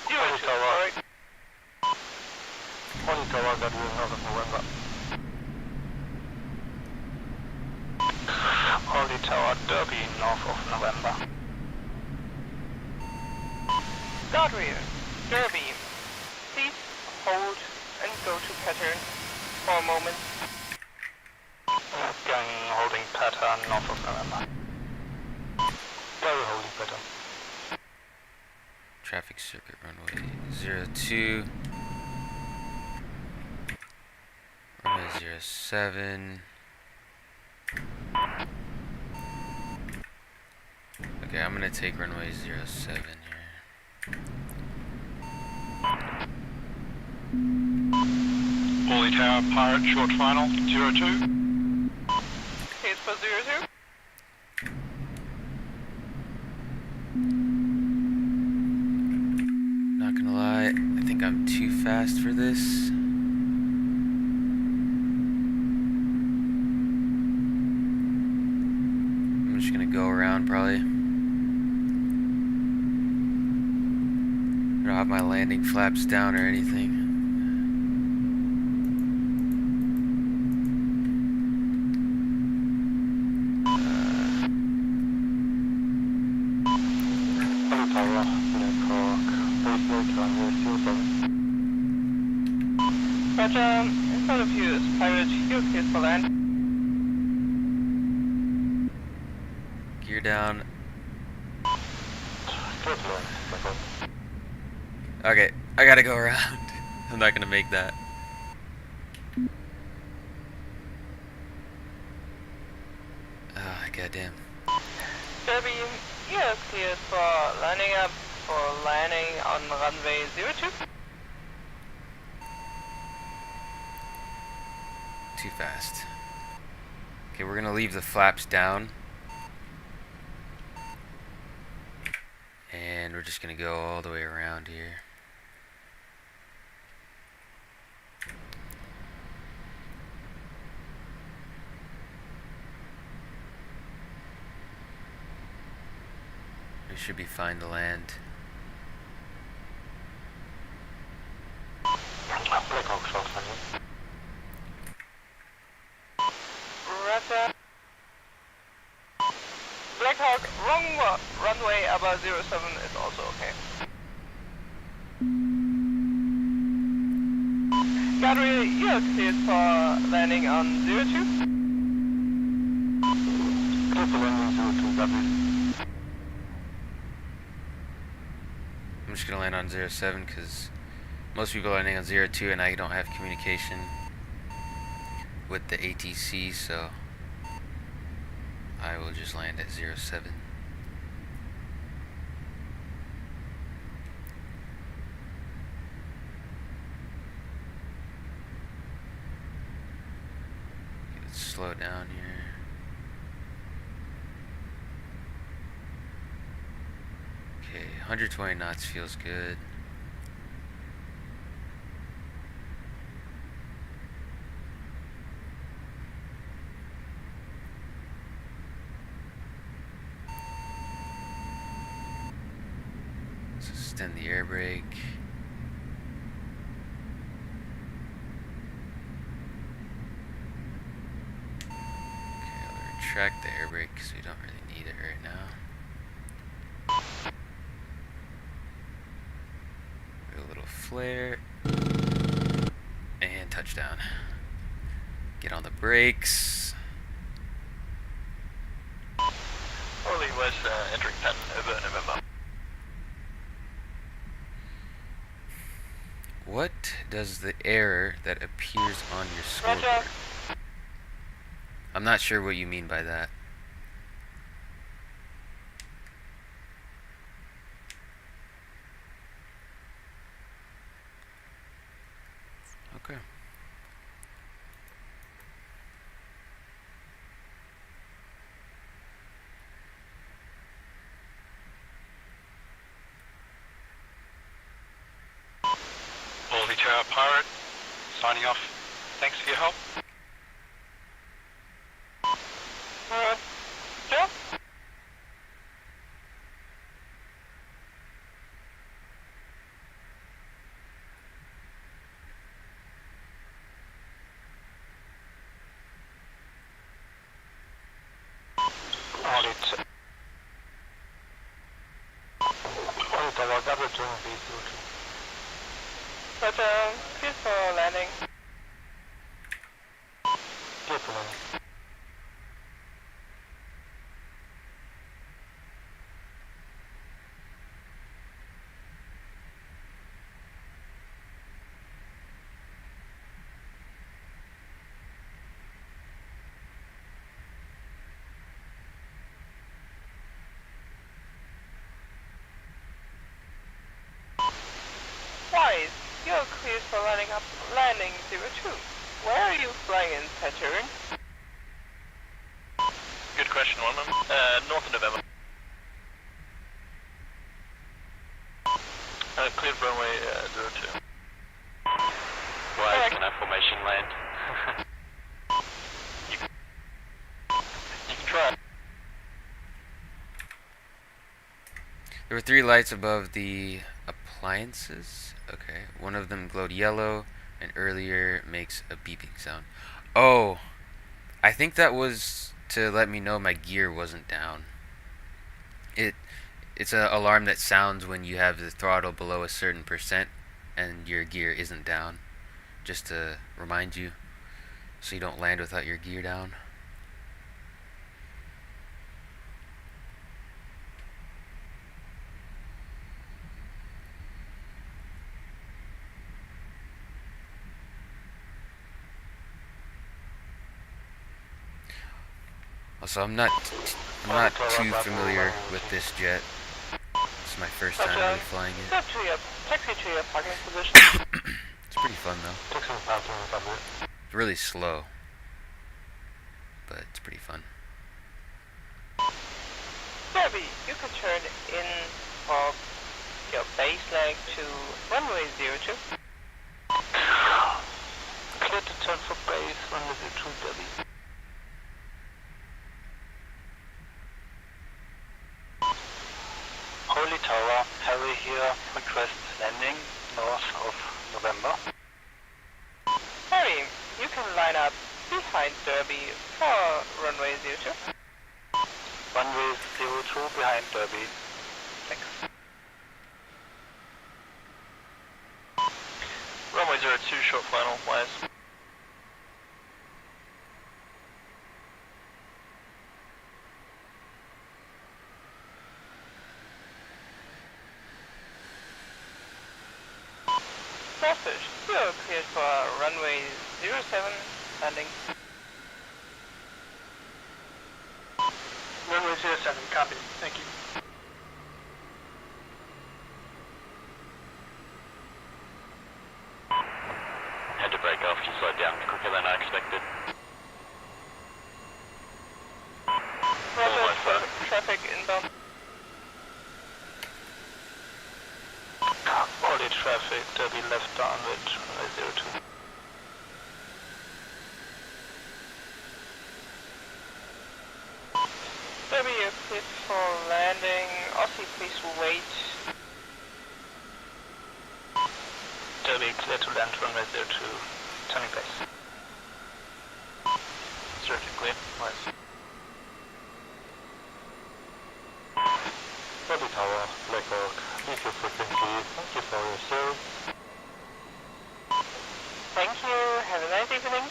Zero two, alright. Audi Tower, that will north of November. Audi Tower, Derby, north of November. Guard rear, Derby, please hold and go to pattern for a moment. Gang holding pattern north of November. Very holding pattern. Traffic circuit runway 02. Runway 07. Okay, I'm gonna take runway 07 here. Holy Tower, Pirate, short final, 02. Cleared for 02. Not gonna lie, I think I'm too fast for this. I'm just gonna go around probably. I don't have my landing flaps down or anything. Roger, in front of you is Pirate, you're cleared for land. Gear down. Okay, I gotta go around. I'm not gonna make that. Ah, goddamn. Derby, you're cleared for lining up for landing on runway 02. Too fast. Okay, we're gonna leave the flaps down. And we're just gonna go all the way around here. We should be fine to land. Roger. Blackhawk, wrong runway, aber 07 is also okay. Gabriel, you're cleared for landing on 02. I'm just gonna land on 07 because most people are landing on 02 and I don't have communication with the ATC, so I will just land at 07. Let's slow down here. Okay, 120 knots feels good. Let's extend the air brake. Okay, I'll retract the air brake because we don't really need it right now. A little flare. And touchdown. Get on the brakes. Orly was entering pattern over November. What does the error that appears on your scoreboard? I'm not sure what you mean by that. Okay. Holy Tower, Pirate, signing off. Thanks for your help. Yeah? Roger, cleared for landing. Wise, you're cleared for landing 02. Where are you flying in, Saturn? Good question, Wonderman. North of November. Cleared for runway 02. Wise, can I formation land? you can try. There were 3 lights above the appliances. Okay, one of them glowed yellow, and earlier makes a beeping sound. Oh, I think that was to let me know my gear wasn't down. It's an alarm that sounds when you have the throttle below a certain percent and your gear isn't down, just to remind you so you don't land without your gear down. Also, I'm not too familiar with this jet. It's my first time really flying it. Taxi to your parking position. It's pretty fun though. It's really slow, but it's pretty fun. Derby, you can turn in for your base leg to runway 02. Clear to turn for base, runway 02, Derby. Holy Tower, Harry here, request landing north of November. Harry, you can line up behind Derby for runway 02. Runway 02 behind Derby. Thanks. Runway 02, short final, Wise. Starfish, you are cleared for runway 07 landing. Runway 07, copy. Thank you. Had to break off, you slowed down quicker than I expected. Roger, traffic inbound. All traffic, Derby left downwind, runway 02. Derby, you're cleared for landing. Aussie, please wait. Derby, clear to land, runway 02, turning base. 02, clear, Wise. Derby Tower, Black Hawk, leave your frequency, thank you for your service. Thank you, have a nice evening.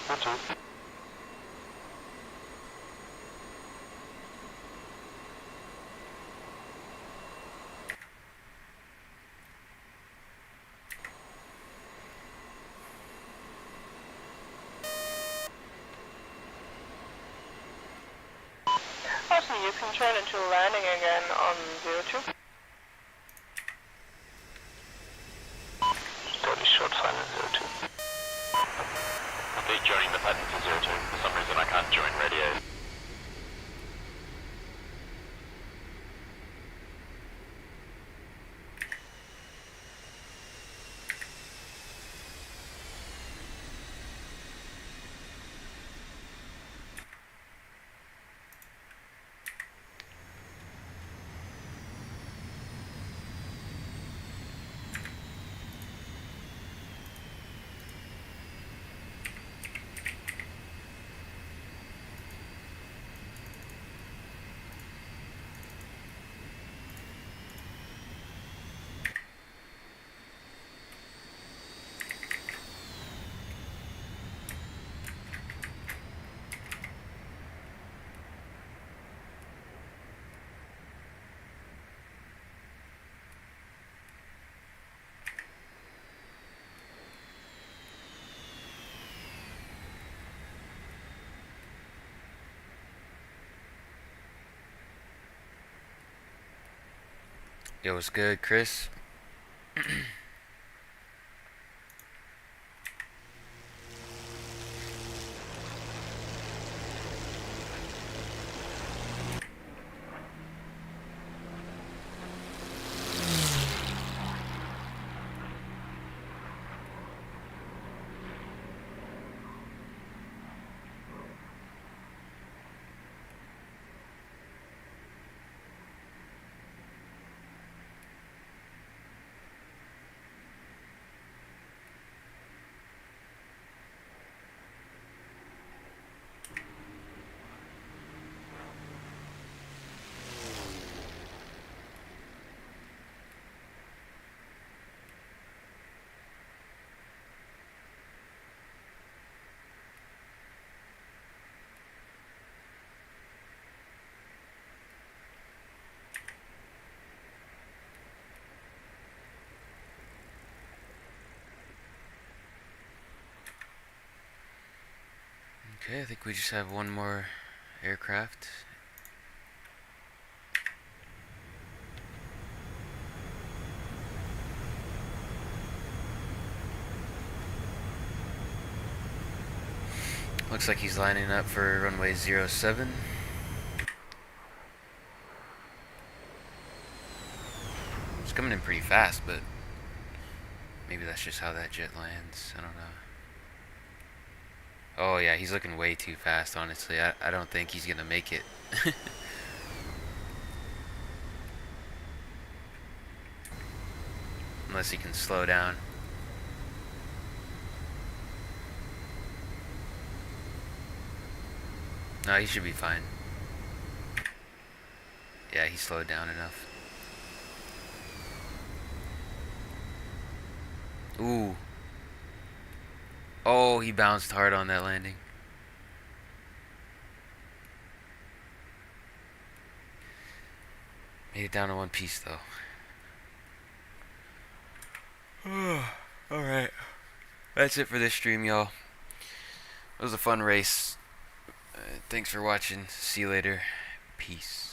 You too. Aussie, you can turn into landing again on 02. Derby short final 02. Okay, joining the pattern to 02. For some reason I can't join radio. Yo, what's good, Chris? Okay, I think we just have one more aircraft. Looks like he's lining up for runway 07. It's coming in pretty fast, but maybe that's just how that jet lands. I don't know. Oh yeah, he's looking way too fast, honestly. I don't think he's gonna make it. Unless he can slow down. No, he should be fine. Yeah, he slowed down enough. Ooh. Oh, he bounced hard on that landing. Made it down to one piece, though. Alright. That's it for this stream, y'all. It was a fun race. Thanks for watching. See you later. Peace.